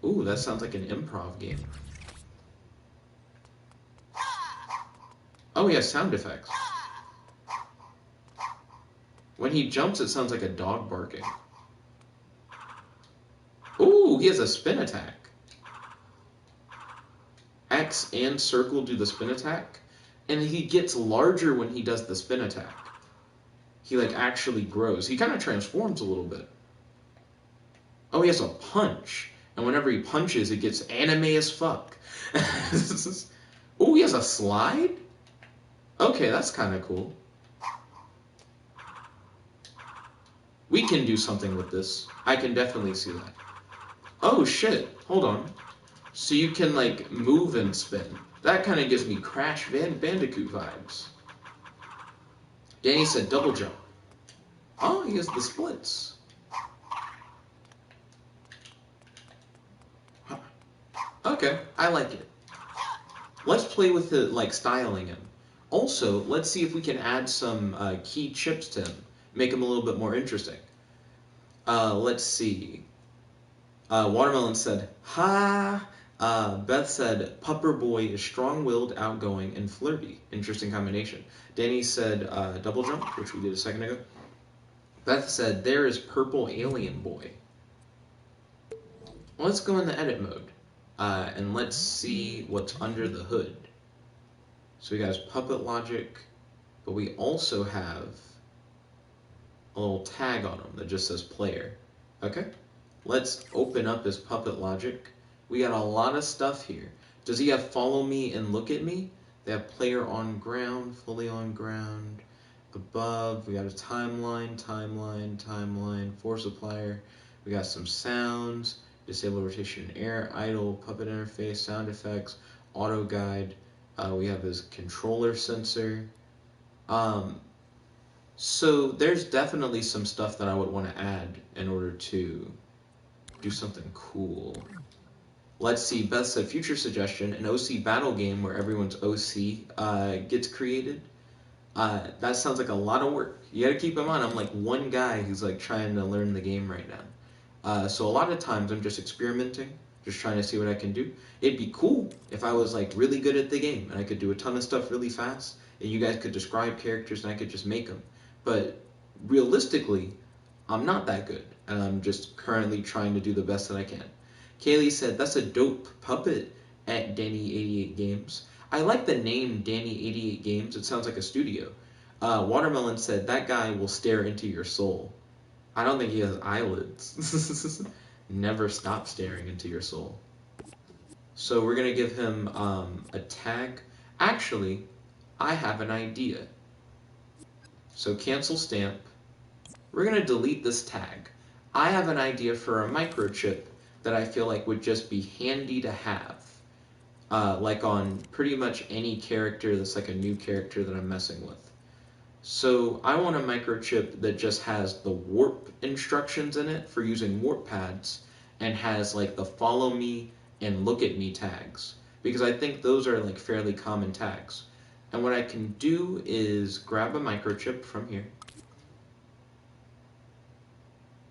Ooh, that sounds like an improv game. Oh, he has sound effects. When he jumps, it sounds like a dog barking. Ooh, he has a spin attack. X and circle do the spin attack. And he gets larger when he does the spin attack. He like actually grows. He kind of transforms a little bit. Oh, he has a punch. And whenever he punches, it gets anime as fuck. Oh, he has a slide? Okay, that's kind of cool. We can do something with this. I can definitely see that. Oh shit, hold on. So you can like move and spin. That kind of gives me Crash Bandicoot vibes. Danny said double jump. Oh, he has the splits. Huh. Okay, I like it. Let's play with it, like styling him. Also, let's see if we can add some key chips to him. Make him a little bit more interesting. Let's see. Watermelon said, ha. Beth said, Pupper Boy is strong-willed, outgoing, and flirty. Interesting combination. Danny said, double jump, which we did a second ago. Beth said, there is Purple Alien Boy. Let's go in the edit mode. And let's see what's under the hood. So we got his puppet logic, but we also have a little tag on him that just says player. Okay? Let's open up his puppet logic. We got a lot of stuff here. Does he have follow me and look at me? They have player on ground, fully on ground. Above, we got a timeline, force applier. We got some sounds, disable rotation in air, idle, puppet interface, sound effects, auto guide. We have his controller sensor. So there's definitely some stuff that I would want to add in order to do something cool. Let's see, Beth said, future suggestion, an OC battle game where everyone's OC gets created. That sounds like a lot of work. You gotta keep in mind, I'm like one guy who's like trying to learn the game right now. So a lot of times I'm just experimenting, just trying to see what I can do. It'd be cool if I was like really good at the game and I could do a ton of stuff really fast and you guys could describe characters and I could just make them. But realistically, I'm not that good and I'm just currently trying to do the best that I can. Kaylee said, that's a dope puppet at Danny88 Games. I like the name Danny88 Games. It sounds like a studio. Watermelon said, that guy will stare into your soul. I don't think he has eyelids. Never stop staring into your soul. So we're going to give him a tag. Actually, I have an idea. So cancel stamp. We're going to delete this tag. I have an idea for a microchip that I feel like would just be handy to have. Like on pretty much any character that's like a new character that I'm messing with. So I want a microchip that just has the warp instructions in it for using warp pads and has like the follow me and look at me tags. Because I think those are like fairly common tags. And what I can do is grab a microchip from here.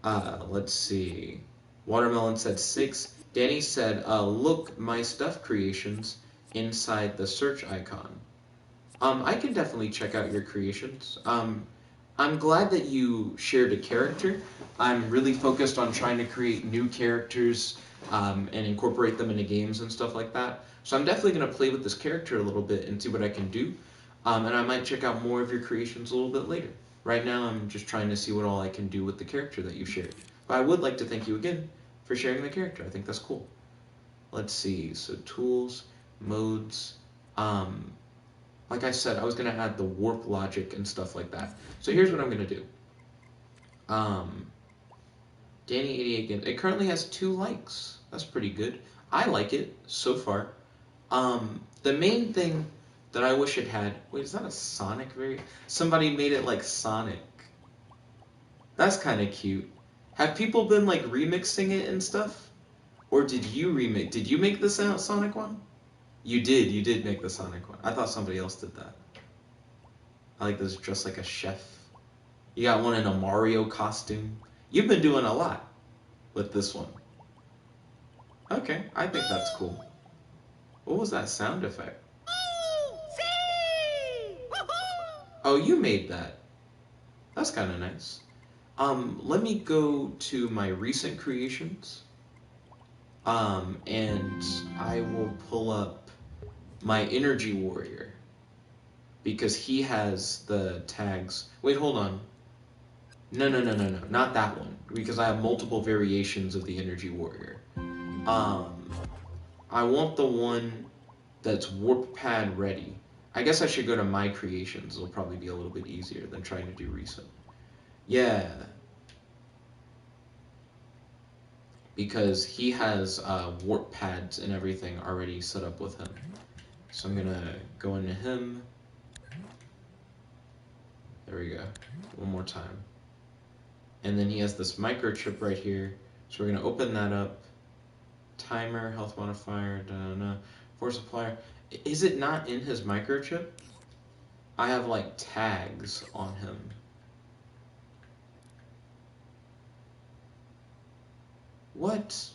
Let's see. Watermelon said 6. Danny said, look, my stuff creations inside the search icon. I can definitely check out your creations. I'm glad that you shared a character. I'm really focused on trying to create new characters and incorporate them into games and stuff like that. So I'm definitely going to play with this character a little bit and see what I can do. And I might check out more of your creations a little bit later. Right now, I'm just trying to see what all I can do with the character that you shared. But I would like to thank you again for sharing the character. I think that's cool. Let's see. So tools, modes. Like I said, I was going to add the warp logic and stuff like that. So here's what I'm going to do. Danny88 Games. It currently has 2 likes. That's pretty good. I like it so far. The main thing that I wish it had... Wait, is that a Sonic variant? Somebody made it like Sonic. That's kind of cute. Have people been like remixing it and stuff? Or did you remix? Did you make the Sonic one? You did make the Sonic one. I thought somebody else did that. I like this dressed like a chef. You got one in a Mario costume. You've been doing a lot with this one. Okay, I think that's cool. What was that sound effect? Oh, you made that. That's kind of nice. Let me go to my recent creations. And I will pull up my Energy Warrior. Because he has the tags. Wait, hold on. No. Not that one. Because I have multiple variations of the Energy Warrior. I want the one that's warp pad ready. I guess I should go to my creations. It'll probably be a little bit easier than trying to do recent. Yeah. because he has warp pads and everything already set up with him. So I'm gonna go into him. There we go. One more time. And then he has this microchip right here. So we're gonna open that up. Timer, health modifier, force supplier. Is it not in his microchip? I have like tags on him. What?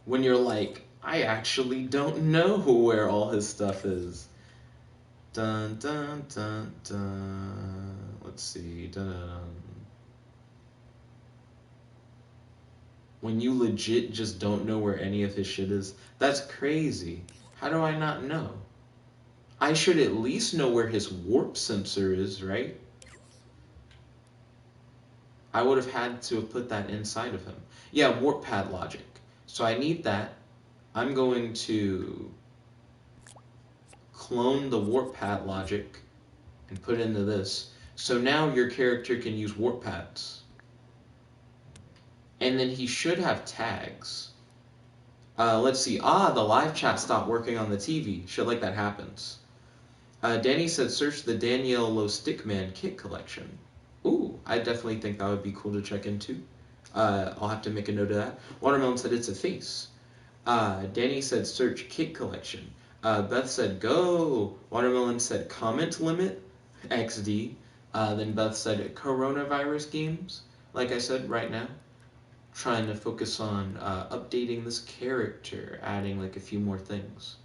When you're like, I actually don't know where all his stuff is. Dun dun dun dun. Let's see. Dun, dun, dun. When you legit just don't know where any of his shit is, that's crazy. How do I not know? I should at least know where his warp sensor is, right? I would have had to have put that inside of him. Yeah, warp pad logic. So I need that. I'm going to clone the warp pad logic and put it into this. So now your character can use warp pads. And then he should have tags. Let's see. The live chat stopped working on the TV. Shit like that happens. Danny said, search the Danielle Low Stickman kit collection. Ooh, I definitely think that would be cool to check into. I'll have to make a note of that. Watermelon said it's a face. Danny said search kit collection. Beth said go. Watermelon said comment limit. XD. Then Beth said coronavirus games. Like I said right now. Trying to focus on updating this character. Adding like a few more things.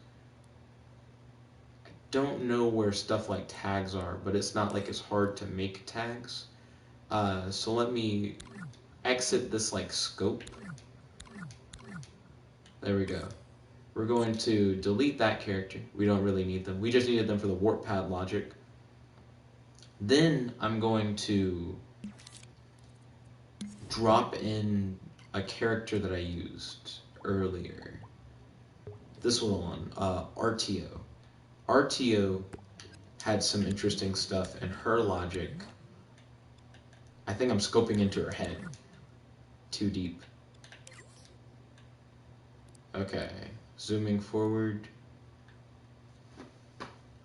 Don't know where stuff like tags are, but it's not like it's hard to make tags. So let me exit this like scope. There we go. We're going to delete that character. We don't really need them. We just needed them for the warp pad logic. Then I'm going to drop in a character that I used earlier. This one, RTO. RTO had some interesting stuff in her logic. I think I'm scoping into her head too deep. Okay, zooming forward.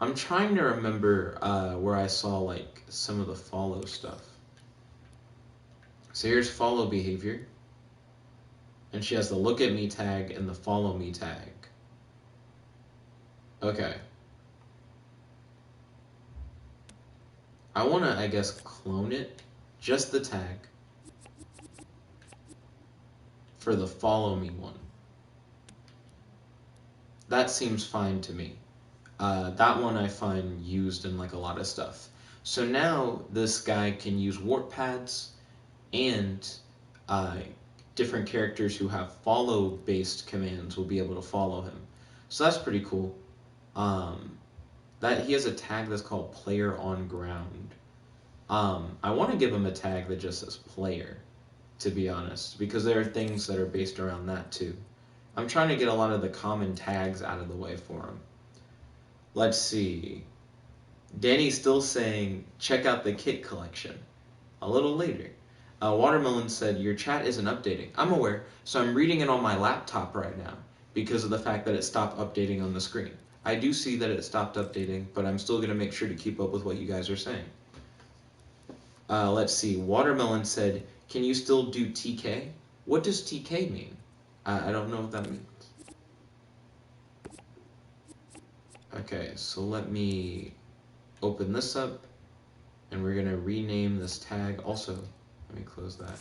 I'm trying to remember where I saw like some of the follow stuff. So here's follow behavior. And she has the look at me tag and the follow me tag. Okay. I want to, I guess, clone it, just the tag, for the follow me one. That seems fine to me. That one I find used in like a lot of stuff. So now this guy can use warp pads and different characters who have follow based commands will be able to follow him. So that's pretty cool. That he has a tag that's called player on ground. I want to give him a tag that just says player, to be honest, because there are things that are based around that too. I'm trying to get a lot of the common tags out of the way for him. Let's see. Danny's still saying, check out the kit collection. A little later. Watermelon said, your chat isn't updating. I'm aware, so I'm reading it on my laptop right now because of the fact that it stopped updating on the screen. I do see that it stopped updating, but I'm still going to make sure to keep up with what you guys are saying. Let's see. Watermelon said, can you still do TK? What does TK mean? I don't know what that means. Okay, so let me open this up, and we're going to rename this tag. Also, let me close that.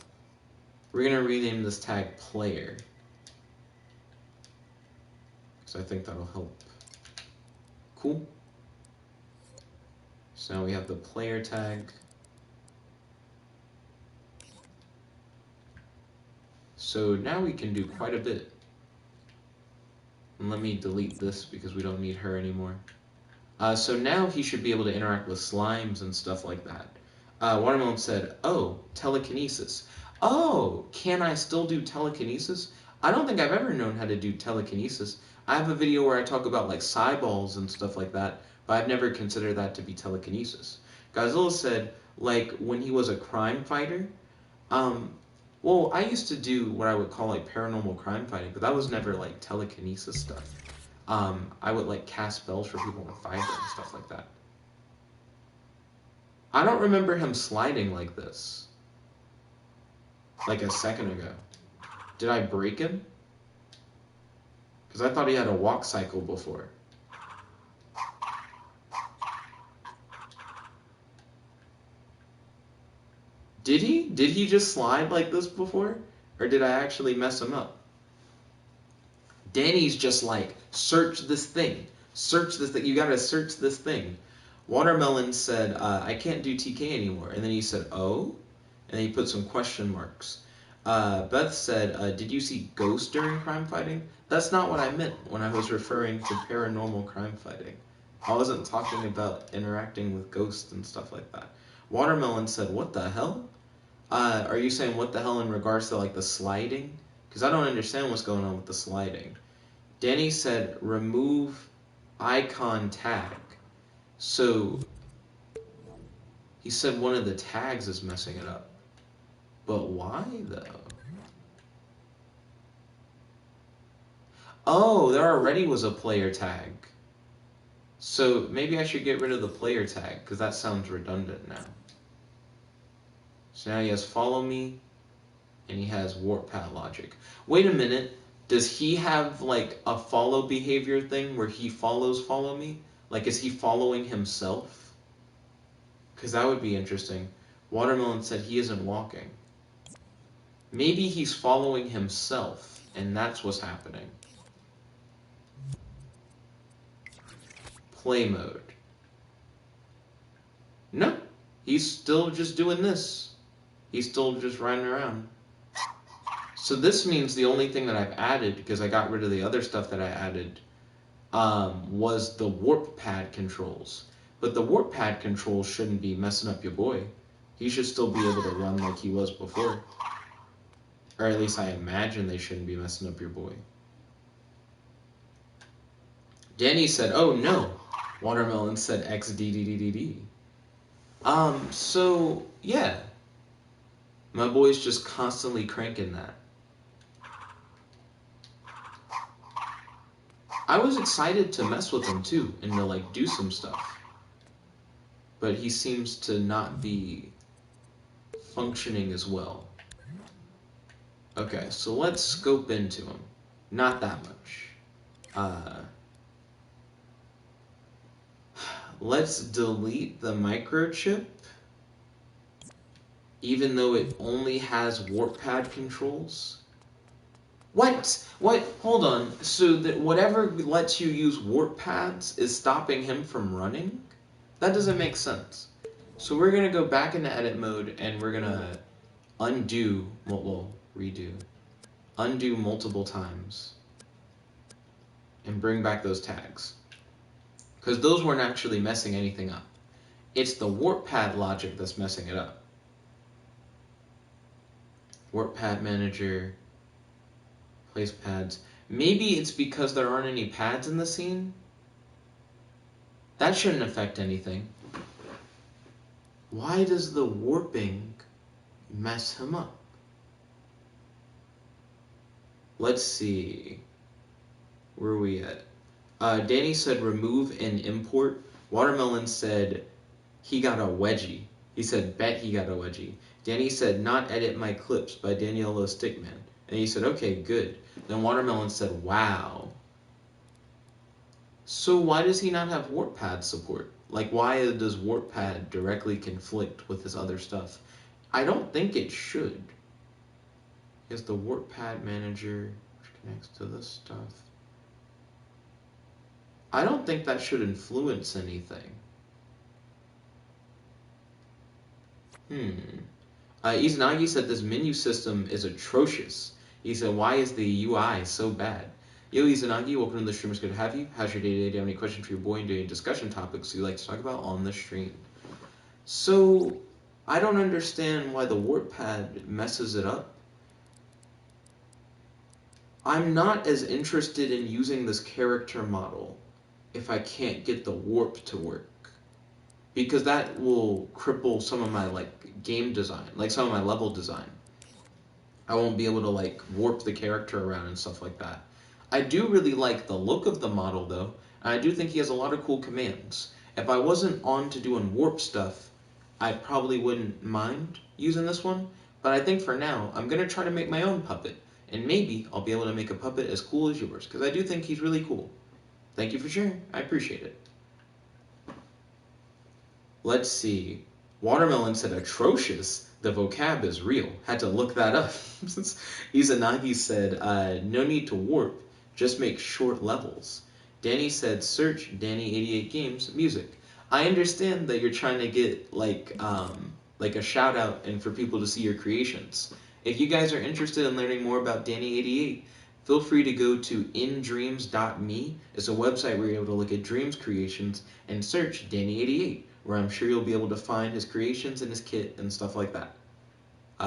We're going to rename this tag player, because I think that'll help. Cool. So now we have the player tag. So now we can do quite a bit. And let me delete this because we don't need her anymore. So now he should be able to interact with slimes and stuff like that. Watermelon said, oh, telekinesis. Oh, can I still do telekinesis? I don't think I've ever known how to do telekinesis. I have a video where I talk about like Cyballs and stuff like that, but I've never considered that to be telekinesis. Godzilla said, like, when he was a crime fighter, Well, I used to do what I would call like paranormal crime fighting, but that was never like telekinesis stuff. I would like cast spells for people on fire and stuff like that. I don't remember him sliding like this, like a second ago. Did I break him? Because I thought he had a walk cycle before. Did he? Did he just slide like this before? Or did I actually mess him up? Danny's just like, search this thing. Search this thing. You gotta search this thing. Watermelon said, I can't do TK anymore. And then he said, oh? And then he put some question marks. Beth said, did you see ghosts during crime fighting? That's not what I meant when I was referring to paranormal crime fighting. I wasn't talking about interacting with ghosts and stuff like that. Watermelon said, what the hell? Are you saying what the hell in regards to like the sliding? Because I don't understand what's going on with the sliding. Danny said, remove icon tag. So, he said one of the tags is messing it up. But why, though? Oh, there already was a player tag. So, maybe I should get rid of the player tag, because that sounds redundant now. So now he has follow me, and he has warp pad logic. Wait a minute. Does he have, like, a follow behavior thing where he follow me? Like, is he following himself? Because that would be interesting. Watermelon said he isn't walking. Maybe he's following himself, and that's what's happening. Play mode. No, he's still just doing this. He's still just running around. So this means the only thing that I've added, because I got rid of the other stuff that I added, was the warp pad controls. But the warp pad controls shouldn't be messing up your boy. He should still be able to run like he was before. Or at least I imagine they shouldn't be messing up your boy. Danny said, oh no. Watermelon said XDDDDD. So, yeah. My boy's just constantly cranking that. I was excited to mess with him too, and to like do some stuff. But he seems to not be functioning as well. Okay, so let's scope into him. Not that much. Let's delete the microchip, even though it only has warp pad controls. What? What? Hold on. So that whatever lets you use warp pads is stopping him from running? That doesn't make sense. So we're going to go back into edit mode and we're going to undo, well, redo. Undo multiple times. And bring back those tags. Because those weren't actually messing anything up. It's the warp pad logic that's messing it up. Warp pad manager. Place pads. Maybe it's because there aren't any pads in the scene? That shouldn't affect anything. Why does the warping mess him up? Let's see. Where are we at? Danny said remove and import. Watermelon said he got a wedgie. He said bet he got a wedgie. Danny said not edit my clips by Daniela Stickman. And he said okay, good. Then Watermelon said wow. So why does he not have warp pad support? Like why does warp pad directly conflict with his other stuff? I don't think it should. Because the warp pad manager which connects to this stuff. I don't think that should influence anything. Izanagi said this menu system is atrocious. He said, why is the UI so bad? Yo, Izanagi, welcome to the stream. It's good to have you. How's your day today? Do you have any questions for your boy and do any discussion topics you'd like to talk about on the stream? So, I don't understand why the warp pad messes it up. I'm not as interested in using this character model if I can't get the warp to work. Because that will cripple some of my like game design, like some of my level design. I won't be able to like warp the character around and stuff like that. I do really like the look of the model though, and I do think he has a lot of cool commands. If I wasn't on to doing warp stuff, I probably wouldn't mind using this one, but I think for now, I'm going to try to make my own puppet, and maybe I'll be able to make a puppet as cool as yours, because I do think he's really cool. Thank you for sharing. I appreciate it. Let's see. Watermelon said atrocious. The vocab is real. Had to look that up. Izanagi said, no need to warp. Just make short levels. Danny said, search Danny88 Games music. I understand that you're trying to get like a shout out and for people to see your creations. If you guys are interested in learning more about Danny88, feel free to go to indreams.me. It's a website where you're able to look at dreams creations and search Danny88, where I'm sure you'll be able to find his creations and his kit and stuff like that.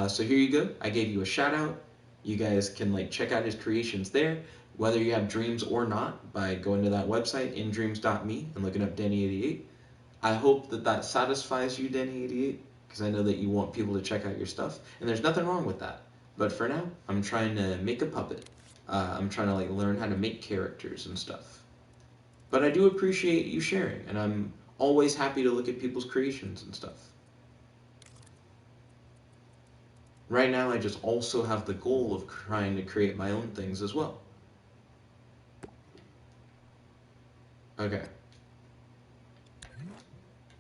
So here you go. I gave you a shout out. You guys can like check out his creations there, whether you have dreams or not, by going to that website, indreams.me, and looking up Danny88. I hope that that satisfies you, Danny88, because I know that you want people to check out your stuff, and there's nothing wrong with that. But for now, I'm trying to make a puppet. I'm trying to like learn how to make characters and stuff. But I do appreciate you sharing, and I'm always happy to look at people's creations and stuff. Right now, I just also have the goal of trying to create my own things as well. Okay.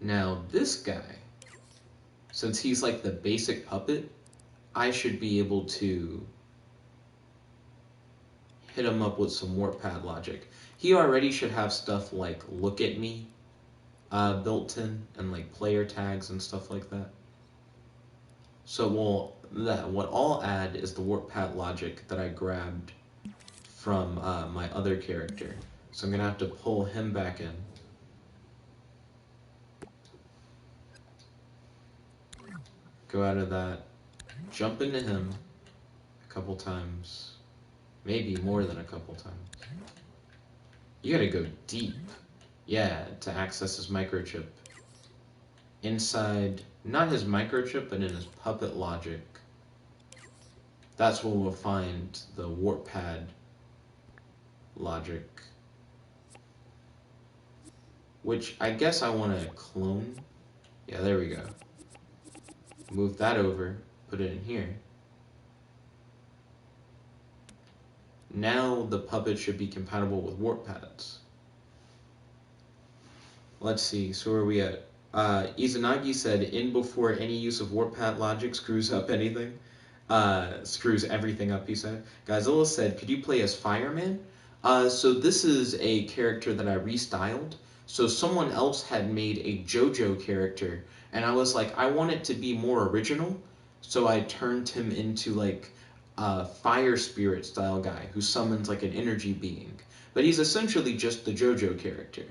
Now, this guy, since he's like the basic puppet, I should be able to hit him up with some warp pad logic. He already should have stuff like look at me built in, and like player tags and stuff like that. So what I'll add is the warp pad logic that I grabbed from my other character. So I'm gonna have to pull him back in. Go out of that, jump into him a couple times, maybe more than a couple times. You gotta go deep, yeah, to access his microchip. Inside, not his microchip, but in his puppet logic. That's where we'll find the warp pad logic. Which I guess I want to clone. Yeah, there we go. Move that over, put it in here. Now the puppet should be compatible with warp pads. Let's see, so where are we at? Izanagi said, in before any use of warp pad logic screws up anything. Screws everything up, he said. Godzilla said, could you play as Fireman? So this is a character that I restyled. So someone else had made a JoJo character, and I was like, I want it to be more original. So I turned him into like a fire spirit style guy who summons like an energy being. But he's essentially just the JoJo character.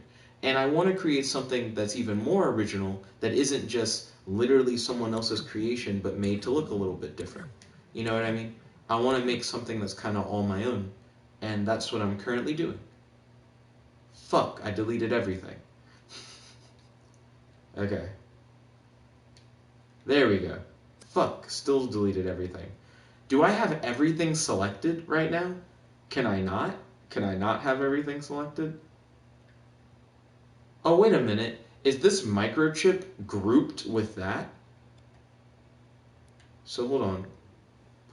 And I want to create something that's even more original, that isn't just literally someone else's creation, but made to look a little bit different. You know what I mean? I want to make something that's kind of all my own. And that's what I'm currently doing. Fuck, I deleted everything. Okay. There we go. Fuck, still deleted everything. Do I have everything selected right now? Can I not? Can I not have everything selected? Oh, wait a minute. Is this microchip grouped with that? So hold on.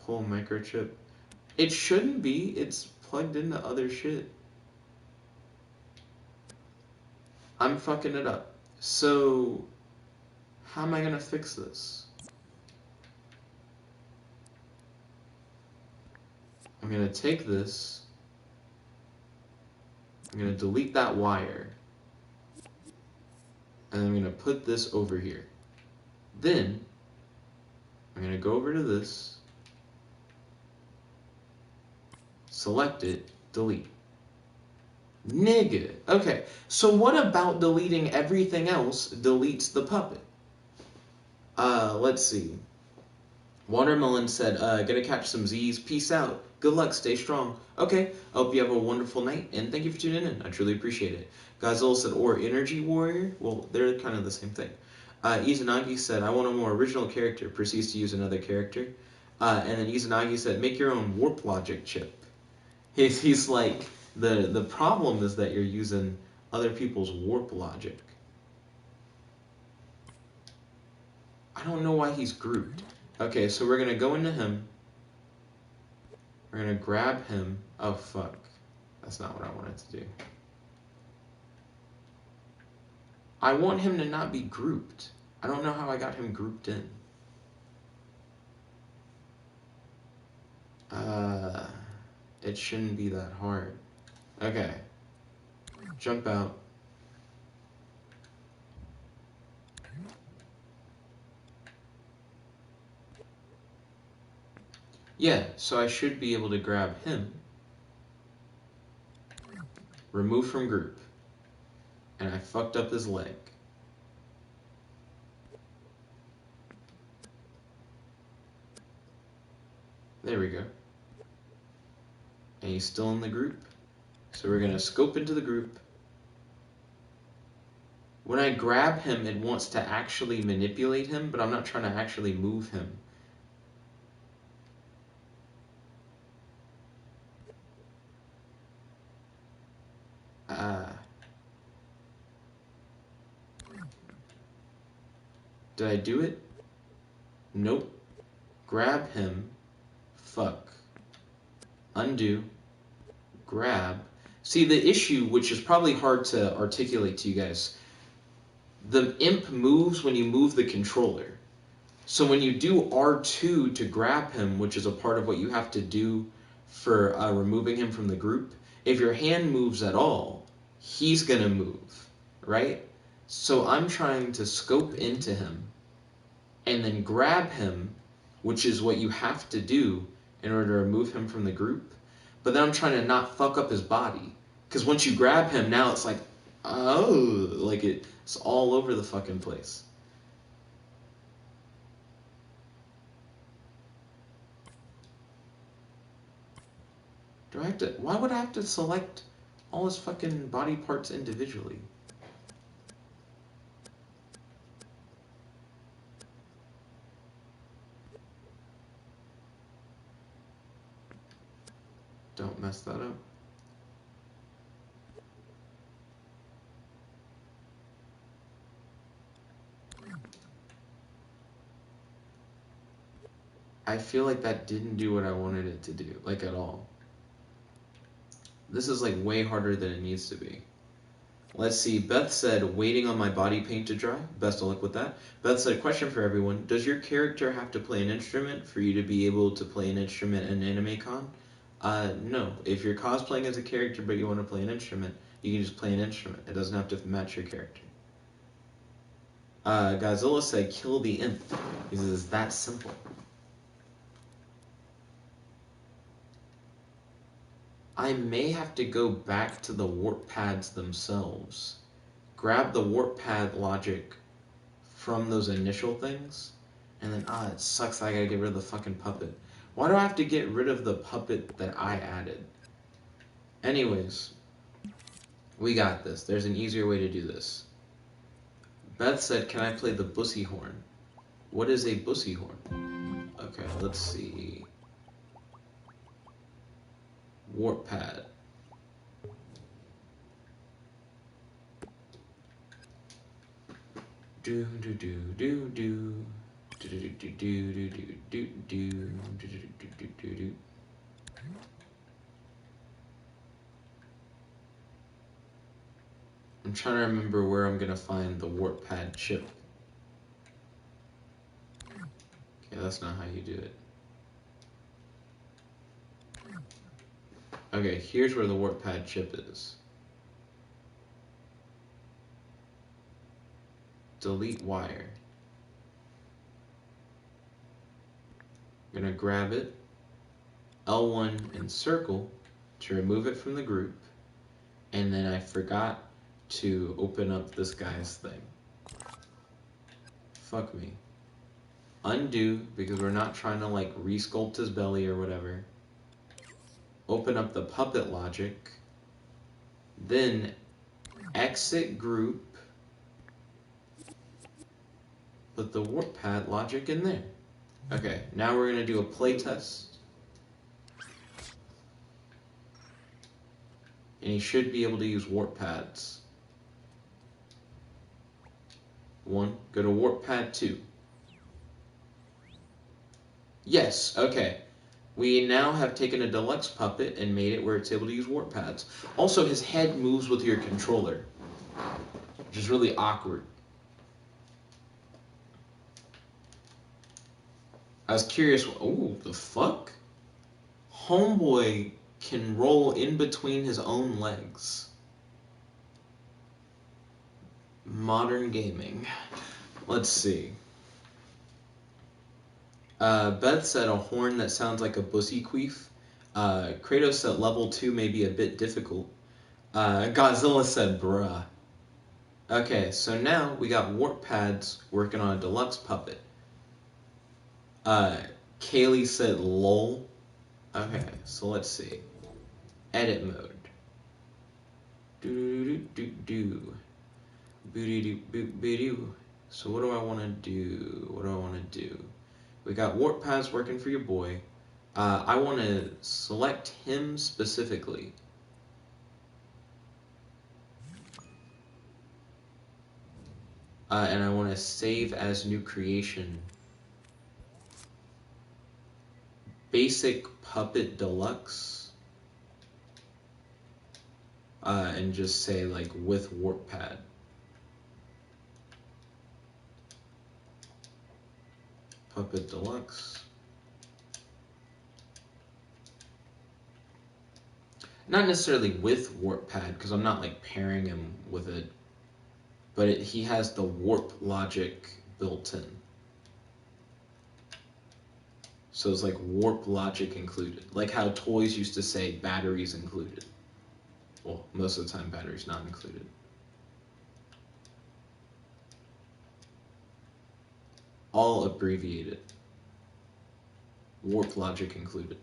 Pull microchip. It shouldn't be. It's plugged into other shit. I'm fucking it up. So, how am I gonna fix this? I'm gonna take this. I'm gonna delete that wire. And I'm going to put this over here. Then, I'm going to go over to this, select it, delete. Nigga. Okay, so what about deleting everything else deletes the puppet? Let's see. Watermelon said, gonna catch some Z's. Peace out. Good luck. Stay strong. Okay. I hope you have a wonderful night, and thank you for tuning in. I truly appreciate it. Godzilla said, or Energy Warrior. Well, they're kind of the same thing. Izanagi said, I want a more original character. Proceeds to use another character. And then Izanagi said, make your own warp logic chip. He's like, the problem is that you're using other people's warp logic. I don't know why he's grouped. Okay, so we're gonna go into him. We're gonna grab him. Oh fuck. That's not what I wanted to do. I want him to not be grouped. I don't know how I got him grouped in. It shouldn't be that hard. Okay. Jump out. Yeah, so I should be able to grab him. Remove from group. And I fucked up his leg. There we go. And he's still in the group. So we're going to scope into the group. When I grab him, it wants to actually manipulate him, but I'm not trying to actually move him. Did I do it? Nope. Grab him. Fuck. Undo. Grab. See, the issue, which is probably hard to articulate to you guys, the imp moves when you move the controller. So when you do R2 to grab him, which is a part of what you have to do for removing him from the group, if your hand moves at all, he's gonna move, right? So I'm trying to scope into him and then grab him, which is what you have to do in order to remove him from the group. But then I'm trying to not fuck up his body. Because once you grab him, now it's like, oh, like it's all over the fucking place. Do I have to, why would I have to select all his fucking body parts individually? Don't mess that up. I feel like that didn't do what I wanted it to do, like at all. This is like way harder than it needs to be. Let's see, Beth said, waiting on my body paint to dry. Best of luck with that. Beth said, question for everyone. Does your character have to play an instrument for you to be able to play an instrument in Anime Con? No. If you're cosplaying as a character but you want to play an instrument, you can just play an instrument. It doesn't have to match your character. Godzilla said, kill the imp. He says, it's that simple. I may have to go back to the warp pads themselves. Grab the warp pad logic from those initial things. And then, it sucks that I gotta get rid of the fucking puppet. Why do I have to get rid of the puppet that I added? Anyways, we got this. There's an easier way to do this. Beth said, can I play the bussy horn? What is a bussy horn? Okay, let's see. Warp pad. Do do do do do do do do do do do do do do. I'm trying to remember where I'm gonna find the warp pad chip. Okay, that's not how you do it. Okay, here's where the warp pad chip is. Delete wire. I'm gonna grab it, L1 and circle to remove it from the group, and then I forgot to open up this guy's thing. Fuck me. Undo, because we're not trying to like resculpt his belly or whatever. Open up the puppet logic, then exit group, put the warp pad logic in there. Okay, now we're gonna do a play test. And he should be able to use warp pads. 1, go to warp pad 2. Yes, okay. We now have taken a deluxe puppet and made it where it's able to use warp pads. Also, his head moves with your controller, which is really awkward. I was curious, oh, the fuck? Homeboy can roll in between his own legs. Modern gaming. Let's see. Beth said a horn that sounds like a bussy queef. Kratos said level 2 may be a bit difficult. Godzilla said bruh. Okay, so now we got warp pads working on a deluxe puppet. Kaylee said lol. Okay, so let's see. Edit mode. Do. Boo-doo-doo-boo-doo. So what do I want to do? We got warp pads working for your boy. I want to select him specifically. And I want to save as new creation. Basic Puppet Deluxe. And just say like with warp pad. Puppet Deluxe. Not necessarily with warp pad, because I'm not like pairing him with it, but he has the warp logic built in. So it's like warp logic included. Like how toys used to say batteries included. Well, most of the time batteries not included. All abbreviated. Warp logic included.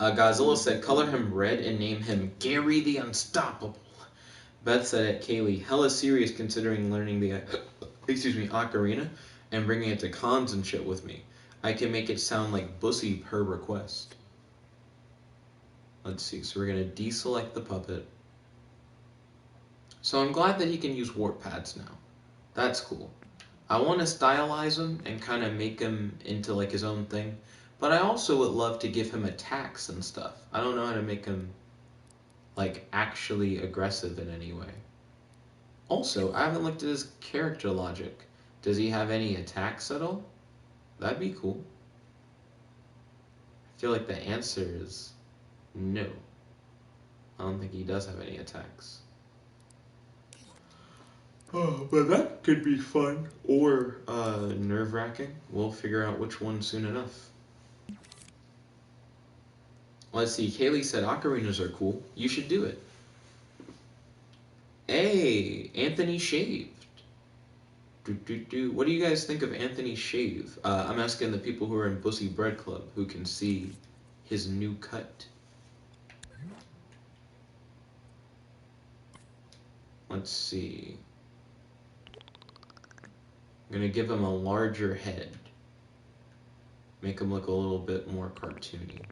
Godzilla said, color him red and name him Gary the Unstoppable. Beth said at Kaylee, hella serious considering learning the, ocarina and bringing it to cons and shit with me. I can make it sound like Bussy per request. Let's see, so we're going to deselect the puppet. So I'm glad that he can use warp pads now. That's cool. I want to stylize him and kind of make him into like his own thing. But I also would love to give him attacks and stuff. I don't know how to make him like actually aggressive in any way. Also, I haven't looked at his character logic. Does he have any attacks at all? That'd be cool. I feel like the answer is no. I don't think he does have any attacks. Oh, but that could be fun or nerve-wracking. We'll figure out which one soon enough. Let's see, Kaylee said ocarinas are cool. You should do it. Hey, Anthony shaved. What do you guys think of Anthony's shave? I'm asking the people who are in Bussy Bread Club who can see his new cut. Let's see. I'm gonna give him a larger head. Make him look a little bit more cartoony.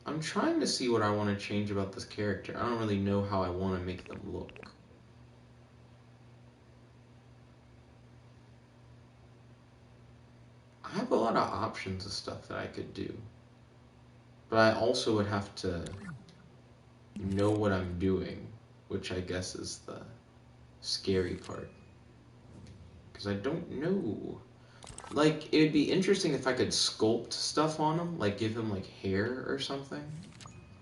I'm trying to see what I want to change about this character. I don't really know how I want to make them look. I have a lot of options of stuff that I could do. But I also would have to know what I'm doing, which I guess is the scary part. Because I don't know. Like, it would be interesting if I could sculpt stuff on him, like give him like hair or something.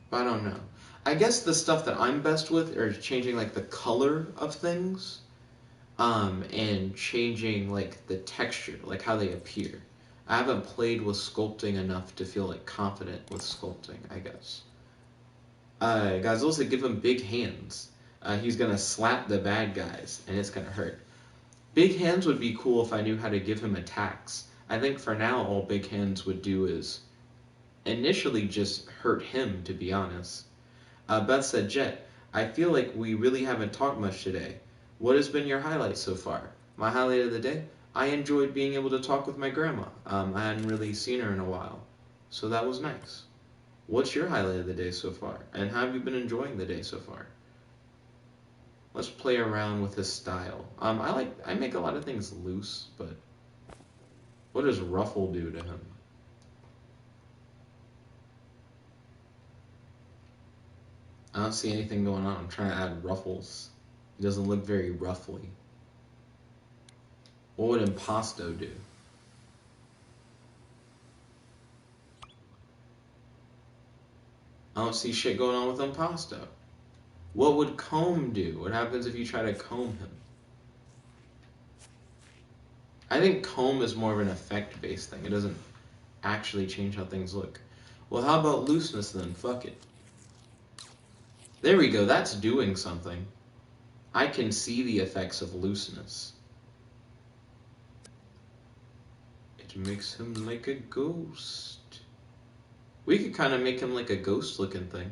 But I don't know. I guess the stuff that I'm best with are changing like the color of things, and changing like the texture, like how they appear. I haven't played with sculpting enough to feel like confident with sculpting, I guess. Godzilla said give him big hands. He's gonna slap the bad guys, and it's gonna hurt. Big hands would be cool if I knew how to give him attacks. I think for now all big hands would do is initially just hurt him, to be honest. Beth said, Jet, I feel like we really haven't talked much today. What has been your highlight so far? My highlight of the day? I enjoyed being able to talk with my grandma. I hadn't really seen her in a while, so that was nice. What's your highlight of the day so far? And how have you been enjoying the day so far? Let's play around with his style. I make a lot of things loose, but what does ruffle do to him? I don't see anything going on. I'm trying to add ruffles. He doesn't look very ruffly. What would impasto do? I don't see shit going on with impasto. What would comb do? What happens if you try to comb him? I think comb is more of an effect-based thing. It doesn't actually change how things look. Well, how about looseness then? Fuck it. There we go. That's doing something. I can see the effects of looseness. It makes him like a ghost. We could kind of make him like a ghost-looking thing.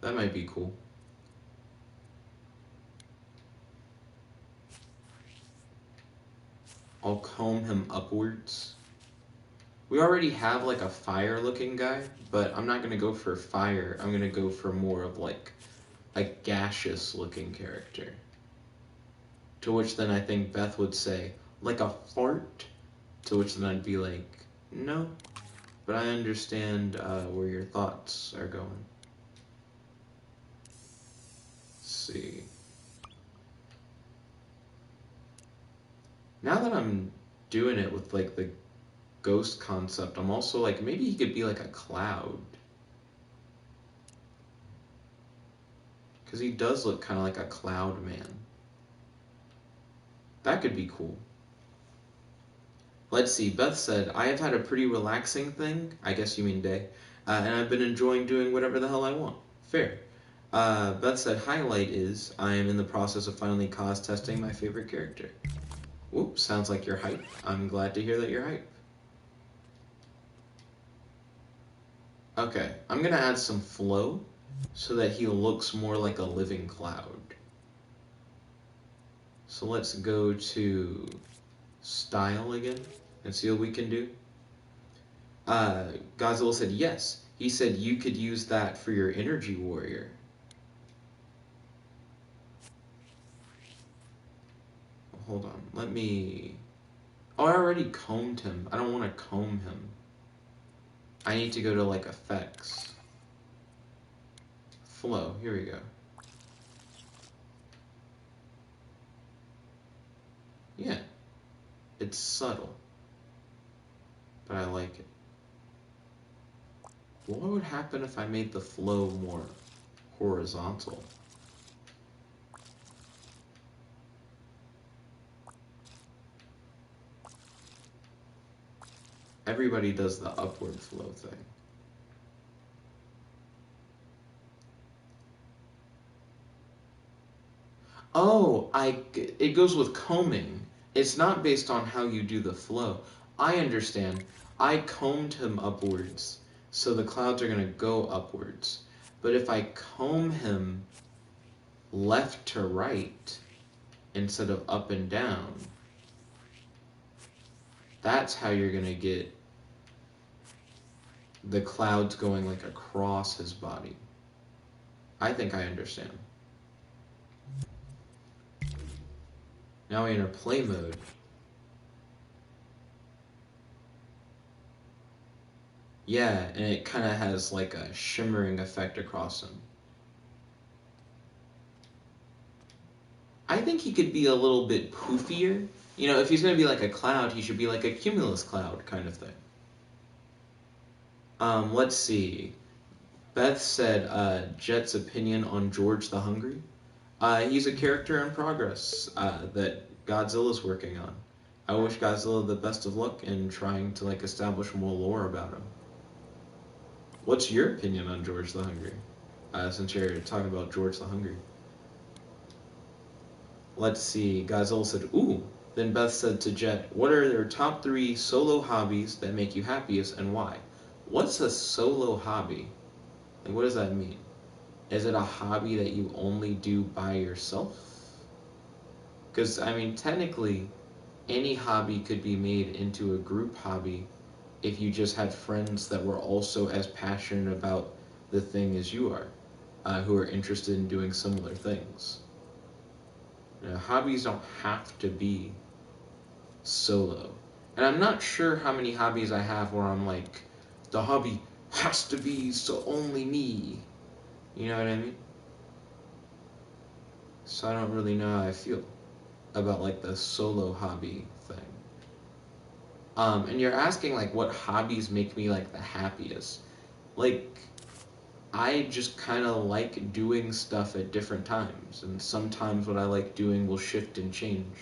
That might be cool. I'll comb him upwards. We already have like a fire-looking guy, but I'm not going to go for fire. I'm going to go for more of like a gaseous-looking character. To which then I think Beth would say, like a fart? To which then I'd be like, no. But I understand where your thoughts are going. Let's see. Now that I'm doing it with like the ghost concept, I'm also like, maybe he could be like a cloud. Because he does look kind of like a cloud man. That could be cool. Let's see, Beth said, I have had a pretty relaxing thing, I guess you mean day, and I've been enjoying doing whatever the hell I want. Fair. Beth said, highlight is, I am in the process of finally cause testing my favorite character. Whoops, sounds like you're hype. I'm glad to hear that you're hype. Okay, I'm gonna add some flow so that he looks more like a living cloud. So let's go to style again and see what we can do. Godzilla said yes. He said you could use that for your energy warrior. Hold on, let me... Oh, I already combed him. I don't want to comb him. I need to go to like effects. Flow, here we go. Yeah, it's subtle, but I like it. What would happen if I made the flow more horizontal? Everybody does the upward flow thing. Oh, it goes with combing. It's not based on how you do the flow. I understand. I combed him upwards, so the clouds are going to go upwards. But if I comb him left to right instead of up and down, that's how you're going to get the clouds going like across his body. I think I understand. Now we enter play mode. Yeah, and it kind of has like a shimmering effect across him. I think he could be a little bit poofier. You know, if he's going to be like a cloud, he should be like a cumulus cloud kind of thing. Let's see. Beth said Jet's opinion on George the Hungry. He's a character in progress that Godzilla's working on. I wish Godzilla the best of luck in trying to like establish more lore about him. What's your opinion on George the Hungry? Since you're talking about George the Hungry. Let's see. Godzilla said, ooh. Then Beth said to Jet, what are their top 3 solo hobbies that make you happiest and why? What's a solo hobby? Like, what does that mean? Is it a hobby that you only do by yourself? Because, I mean, technically, any hobby could be made into a group hobby if you just had friends that were also as passionate about the thing as you are, who are interested in doing similar things. You know, hobbies don't have to be solo. And I'm not sure how many hobbies I have where I'm like, the hobby has to be so only me. You know what I mean? So I don't really know how I feel about like the solo hobby thing. And you're asking like what hobbies make me like the happiest. Like I just kind of like doing stuff at different times, and sometimes what I like doing will shift and change.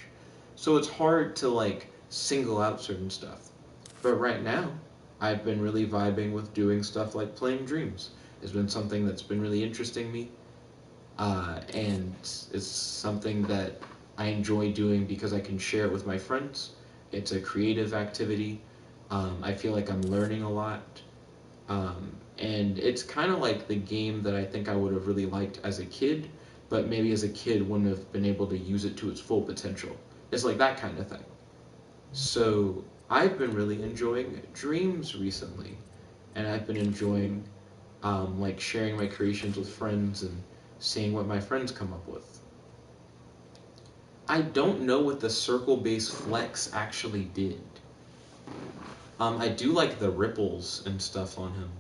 So it's hard to like single out certain stuff. But right now, I've been really vibing with doing stuff like playing Dreams. It's been something that's been really interesting me, and it's something that I enjoy doing because I can share it with my friends. It's a creative activity. I feel like I'm learning a lot. And it's kind of like the game that I think I would have really liked as a kid, but maybe as a kid wouldn't have been able to use it to its full potential. It's like that kind of thing. So I've been really enjoying Dreams recently, and I've been enjoying like sharing my creations with friends and seeing what my friends come up with. I don't know what the circle-based flex actually did. I do like the ripples and stuff on him.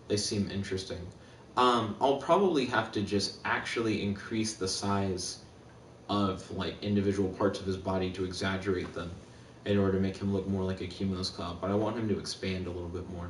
They seem interesting. I'll probably have to just actually increase the size of like individual parts of his body to exaggerate them in order to make him look more like a cumulus cloud, but I want him to expand a little bit more.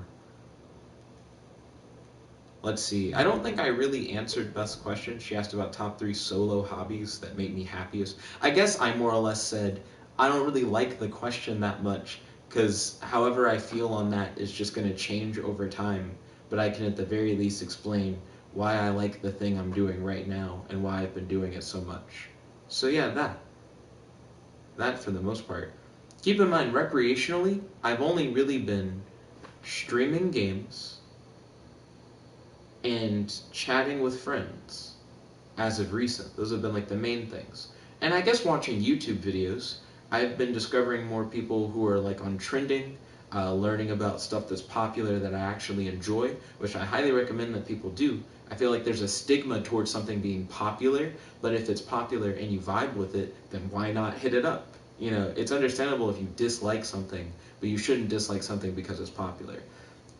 Let's see. I don't think I really answered Beth's question. She asked about top 3 solo hobbies that make me happiest. I guess I more or less said I don't really like the question that much because however I feel on that is just going to change over time, but I can at the very least explain why I like the thing I'm doing right now and why I've been doing it so much. So yeah, that for the most part. Keep in mind, recreationally, I've only really been streaming games and chatting with friends as of recent. Those have been like the main things. And I guess watching YouTube videos, I've been discovering more people who are like on trending, learning about stuff that's popular that I actually enjoy, which I highly recommend that people do. I feel like there's a stigma towards something being popular, but if it's popular and you vibe with it, then why not hit it up? You know, it's understandable if you dislike something, but you shouldn't dislike something because it's popular.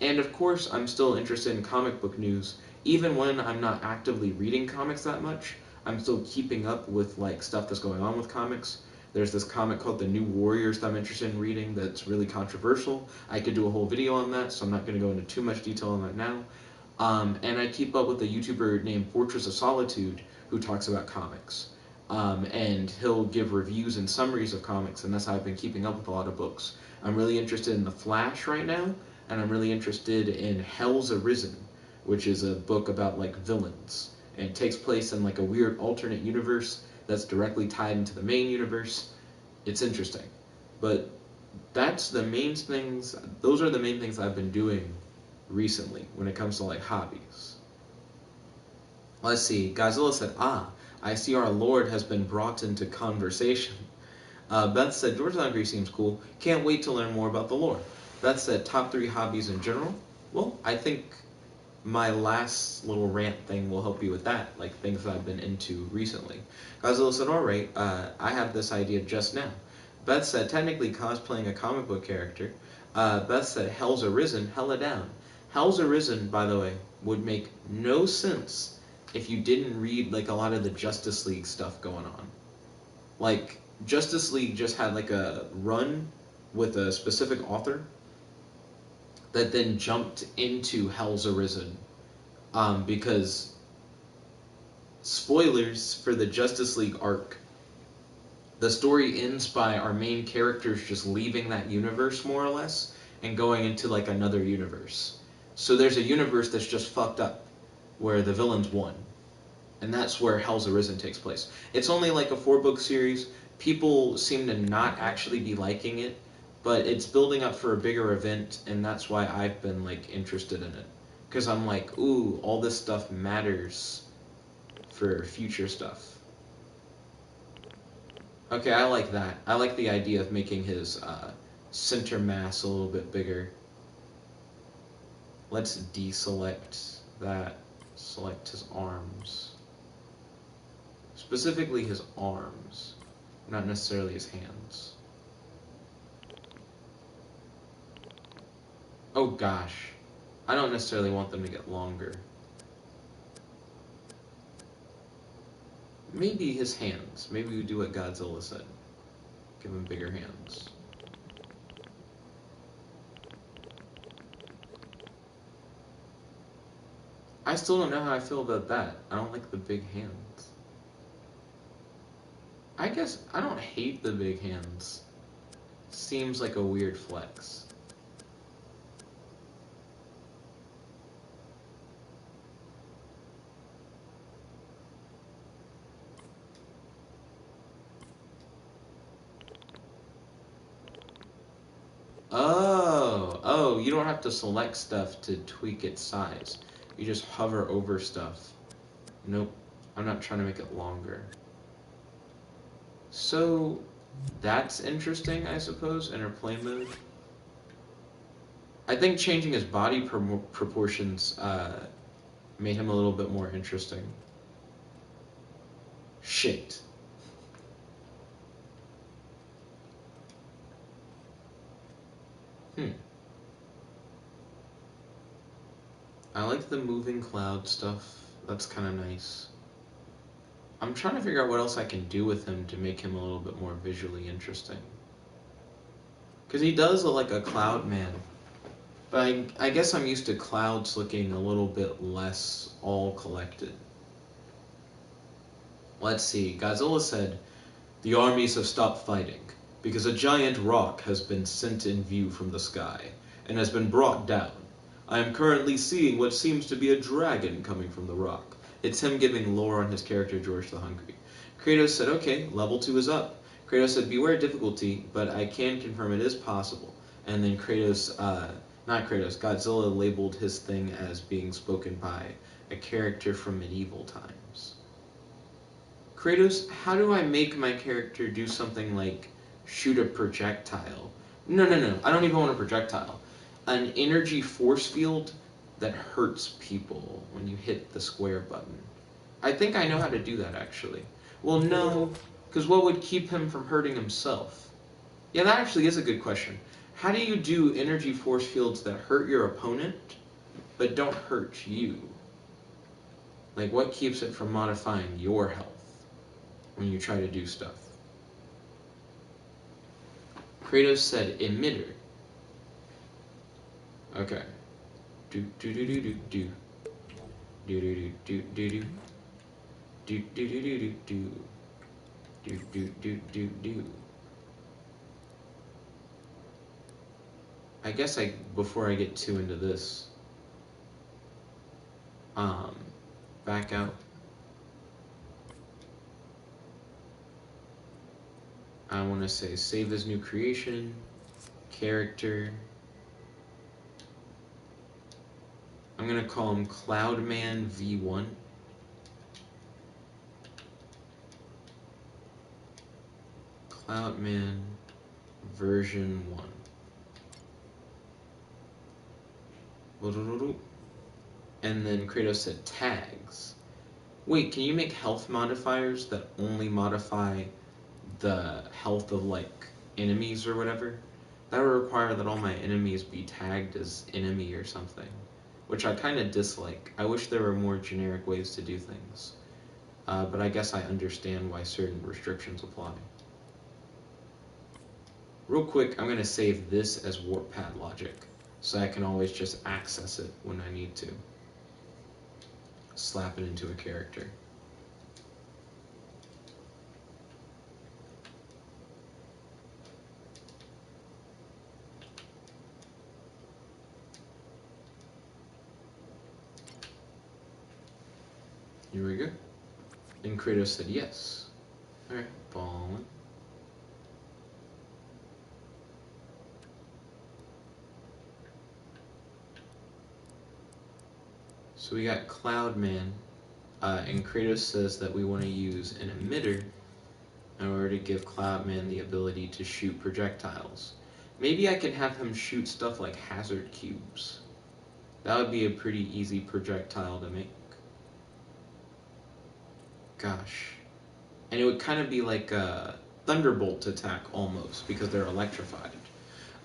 And of course, I'm still interested in comic book news. Even when I'm not actively reading comics that much, I'm still keeping up with like stuff that's going on with comics. There's this comic called The New Warriors that I'm interested in reading that's really controversial. I could do a whole video on that, so I'm not going to go into too much detail on that now. And I keep up with a YouTuber named Fortress of Solitude who talks about comics. And he'll give reviews and summaries of comics, and that's how I've been keeping up with a lot of books. I'm really interested in The Flash right now, and I'm really interested in Hell's Arisen, which is a book about like villains. And it takes place in like a weird alternate universe that's directly tied into the main universe. It's interesting. But that's the main things, those are the main things I've been doing recently when it comes to like hobbies. Let's see, Godzilla said, I see our Lord has been brought into conversation. Beth said, George Hungry seems cool. Can't wait to learn more about the lore. Beth said, top 3 hobbies in general. Well, I think my last little rant thing will help you with that, like things that I've been into recently. Godzilla said, alright, I have this idea just now. Beth said, technically cosplaying a comic book character. Beth said, Hell's Arisen, hella down. Hell's Arisen, by the way, would make no sense if you didn't read like a lot of the Justice League stuff going on. Like, Justice League just had like a run with a specific author that then jumped into Hell's Arisen. Because, spoilers for the Justice League arc, the story ends by our main characters just leaving that universe, more or less, and going into like another universe. So there's a universe that's just fucked up, where the villains won. And that's where Hell's Arisen takes place. It's only like a 4-book series. People seem to not actually be liking it, but it's building up for a bigger event, and that's why I've been like interested in it. Because I'm like, ooh, all this stuff matters for future stuff. Okay, I like that. I like the idea of making his center mass a little bit bigger. Let's deselect that. Select his arms. Specifically his arms, not necessarily his hands. Oh gosh. I don't necessarily want them to get longer. Maybe his hands. Maybe we do what Godzilla said. Give him bigger hands. I still don't know how I feel about that. I don't like the big hands. I guess I don't hate the big hands. Seems like a weird flex. Oh, you don't have to select stuff to tweak its size. You just hover over stuff. Nope, I'm not trying to make it longer. So, that's interesting, I suppose, interplay mode. I think changing his body proportions made him a little bit more interesting. Shit. I like the moving cloud stuff. That's kind of nice. I'm trying to figure out what else I can do with him to make him a little bit more visually interesting. Because he does look like a cloud man. But I guess I'm used to clouds looking a little bit less all collected. Let's see. Godzilla said, "The armies have stopped fighting because a giant rock has been sent in view from the sky and has been brought down. I am currently seeing what seems to be a dragon coming from the rock." It's him giving lore on his character George the Hungry. Kratos said, "Okay, level 2 is up." Kratos said, "Beware difficulty, but I can confirm it is possible." And then Godzilla labeled his thing as being spoken by a character from medieval times. Kratos, how do I make my character do something like shoot a projectile? No, I don't even want a projectile. An energy force field that hurts people when you hit the square button. I think I know how to do that, actually. Well, no, because what would keep him from hurting himself? Yeah, that actually is a good question. How do you do energy force fields that hurt your opponent, but don't hurt you? Like, what keeps it from modifying your health when you try to do stuff? Kratos said emitter. Okay. Do do do do do do. Do do do do do do. Do do do do do do. Do do do do do. I guess before I get too into this, back out. I want to say save as new creation, character. I'm gonna call him Cloudman V1. Cloudman version 1. And then Kratos said tags. Wait, can you make health modifiers that only modify the health of like enemies or whatever? That would require that all my enemies be tagged as enemy or something, which I kind of dislike. I wish there were more generic ways to do things, but I guess I understand why certain restrictions apply. Real quick, I'm going to save this as warp-pad logic, so I can always just access it when I need to. Slap it into a character. Here we go. And Kratos said yes. Alright, ballin'. So we got Cloudman, and Kratos says that we want to use an emitter in order to give Cloudman the ability to shoot projectiles. Maybe I can have him shoot stuff like hazard cubes. That would be a pretty easy projectile to make. Gosh. And it would kind of be like a thunderbolt attack almost, because they're electrified.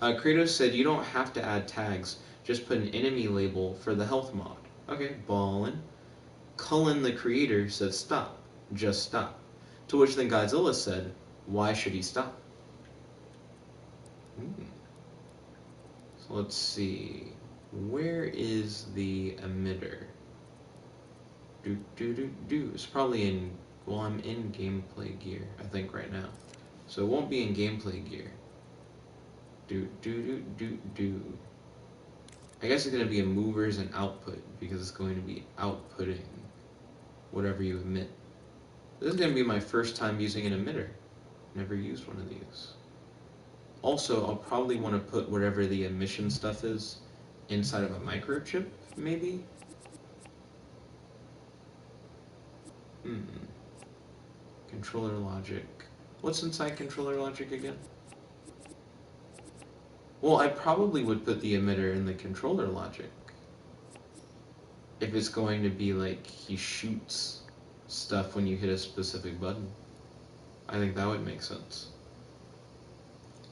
Kratos said you don't have to add tags, just put an enemy label for the health mod. Okay, ballin'. Cullen the creator said stop, just stop. To which then Godzilla said, why should he stop? So let's see. Where is the emitter? It's probably in, well, I'm in gameplay gear, I think, right now. So it won't be in gameplay gear. I guess it's going to be in movers and output, because it's going to be outputting whatever you emit. This is going to be my first time using an emitter. Never used one of these. Also, I'll probably want to put whatever the emission stuff is inside of a microchip, maybe? Controller logic. What's inside controller logic again? Well, I probably would put the emitter in the controller logic. If it's going to be like he shoots stuff when you hit a specific button. I think that would make sense.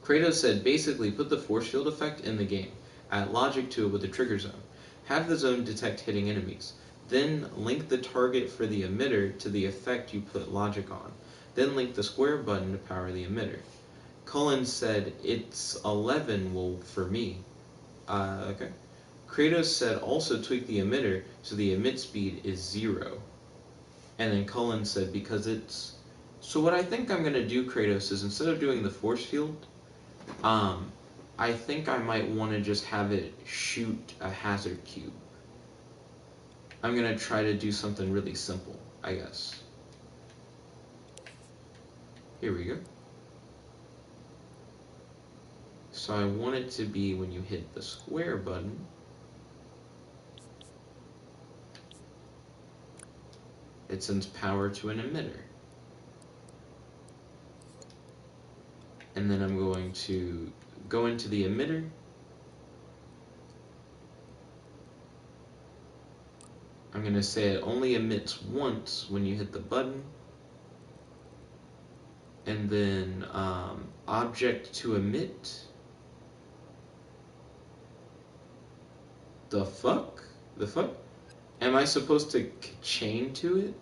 Kratos said, basically put the force field effect in the game. Add logic to it with the trigger zone. Have the zone detect hitting enemies. Then link the target for the emitter to the effect you put logic on. Then link the square button to power the emitter. Cullen said, it's 11 will for me. Okay. Kratos said also tweak the emitter so the emit speed is 0. And then Cullen said, because it's... So what I think I'm going to do, Kratos, is instead of doing the force field, I think I might want to just have it shoot a hazard cube. I'm going to try to do something really simple, I guess. Here we go. So I want it to be when you hit the square button, it sends power to an emitter. And then I'm going to go into the emitter. I'm going to say it only emits once when you hit the button. And then object to emit. The fuck? The fuck? Am I supposed to chain to it?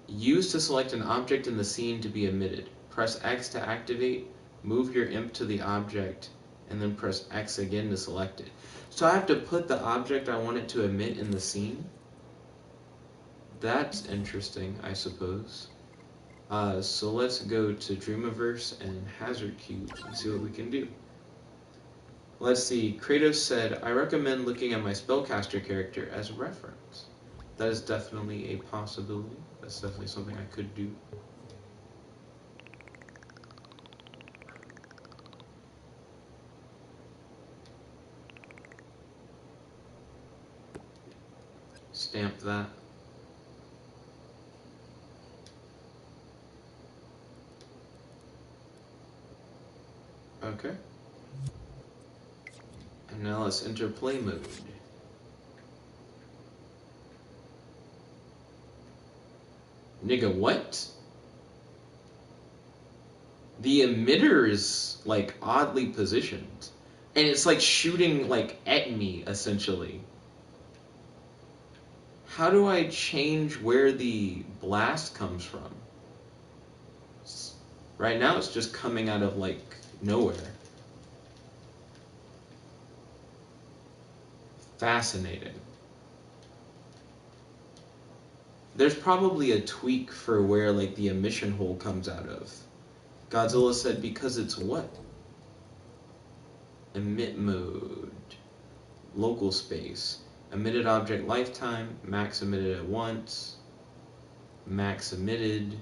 Use to select an object in the scene to be emitted. Press X to activate, move your imp to the object, and then press X again to select it. So I have to put the object I want it to emit in the scene? That's interesting, I suppose. So let's go to Dreamiverse and Hazard Cubes and see what we can do. Let's see, Kratos said, I recommend looking at my spellcaster character as a reference. That is definitely a possibility. That's definitely something I could do. Stamp that. Okay. And now let's enter play mode. Nigga, what? The emitter is, like, oddly positioned. And it's, like, shooting, like, at me, essentially. How do I change where the blast comes from? Right now it's just coming out of, like, nowhere. Fascinating. There's probably a tweak for where, like, the emission hole comes out of. Godzilla said, because it's what? Emit mode. Local space. Emitted object lifetime. Max emitted at once. Max emitted.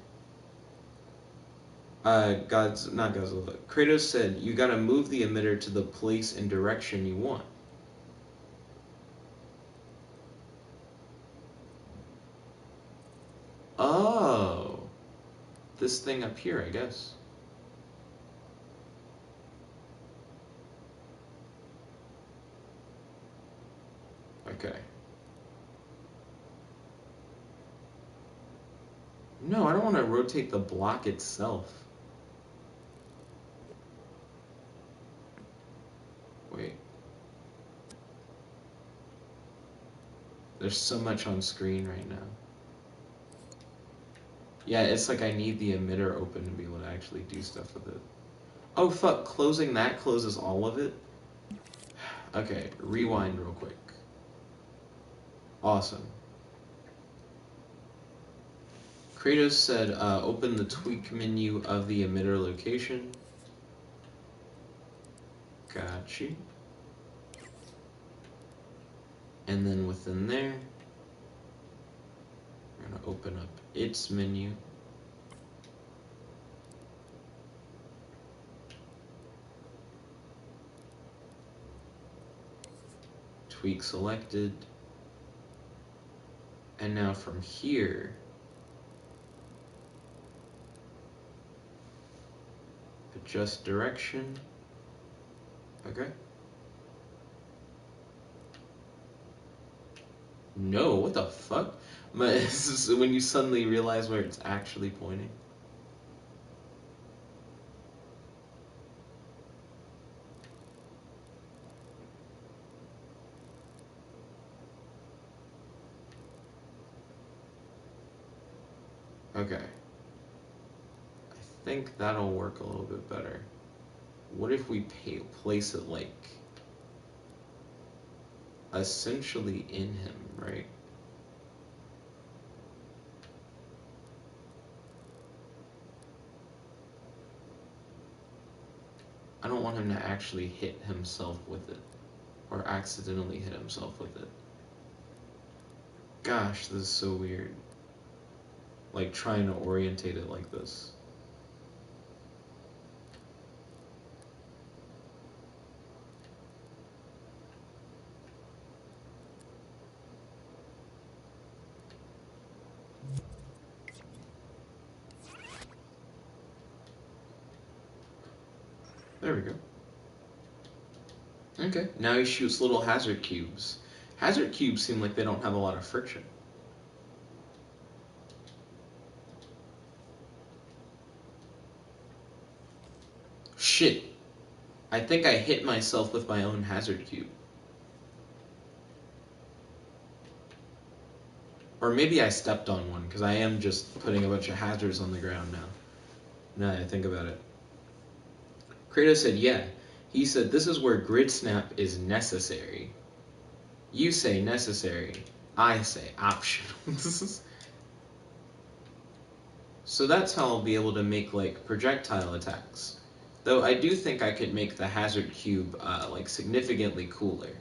Not Godzilla. Kratos said, you gotta move the emitter to the place and direction you want. Oh. this thing up here, I guess. Okay. No, I don't want to rotate the block itself. Wait. There's so much on screen right now. Yeah, it's like I need the emitter open to be able to actually do stuff with it. Oh fuck, closing that closes all of it? Okay, rewind real quick. Awesome. Kratos said, open the tweak menu of the emitter location. Gotcha. And then within there, we're gonna open up its menu. Tweak selected. And now from here, adjust direction. Okay. No, what the fuck? This is when you suddenly realize where it's actually pointing. Okay. I think that'll work a little bit better. What if we place it like essentially in him, right? I don't want him to actually hit himself with it or accidentally hit himself with it. Gosh, this is so weird. Like trying to orientate it like this. There we go. Okay, now he shoots little hazard cubes. Hazard cubes seem like they don't have a lot of friction. Shit. I think I hit myself with my own hazard cube. Or maybe I stepped on one, because I am just putting a bunch of hazards on the ground now. Now that I think about it. Kratos said, yeah. He said, this is where grid snap is necessary. You say necessary. I say optional. So that's how I'll be able to make, like, projectile attacks. Though I do think I could make the hazard cube, like, significantly cooler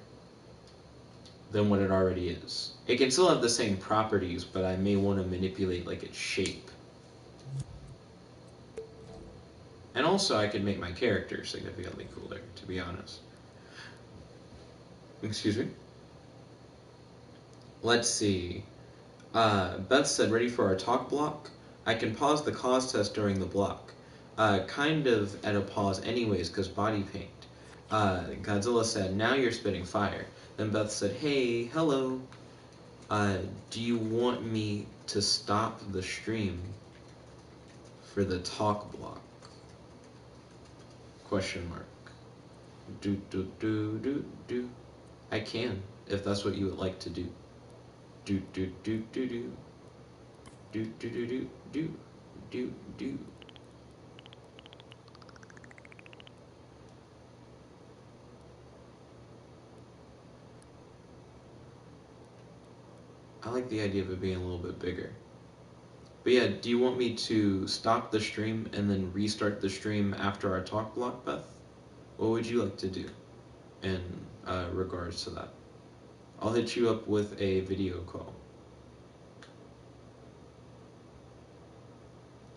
than what it already is. It can still have the same properties, but I may want to manipulate, like, its shape. And also, I could make my character significantly cooler, to be honest. Excuse me? Let's see. Beth said, ready for our talk block? I can pause the cause test during the block. Kind of at a pause anyways, because body paint. Godzilla said, now you're spitting fire. Then Beth said, hey, hello. Do you want me to stop the stream for the talk block? Question mark. Do. I can, if that's what you would like to do. Do. I like the idea of it being a little bit bigger. But yeah, do you want me to stop the stream and then restart the stream after our talk block, Beth? What would you like to do in regards to that? I'll hit you up with a video call.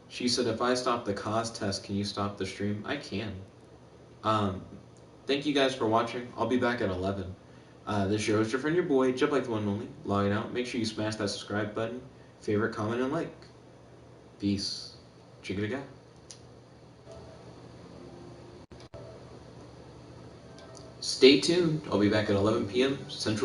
She said, if I stop the cause test, can you stop the stream? I can. Thank you guys for watching. I'll be back at 11. This is your host, your friend, your boy, Jump Like the One and Only, logging out. Make sure you smash that subscribe button, favorite, comment, and like. Peace. Chicken again. Stay tuned. I'll be back at 11 p.m. Central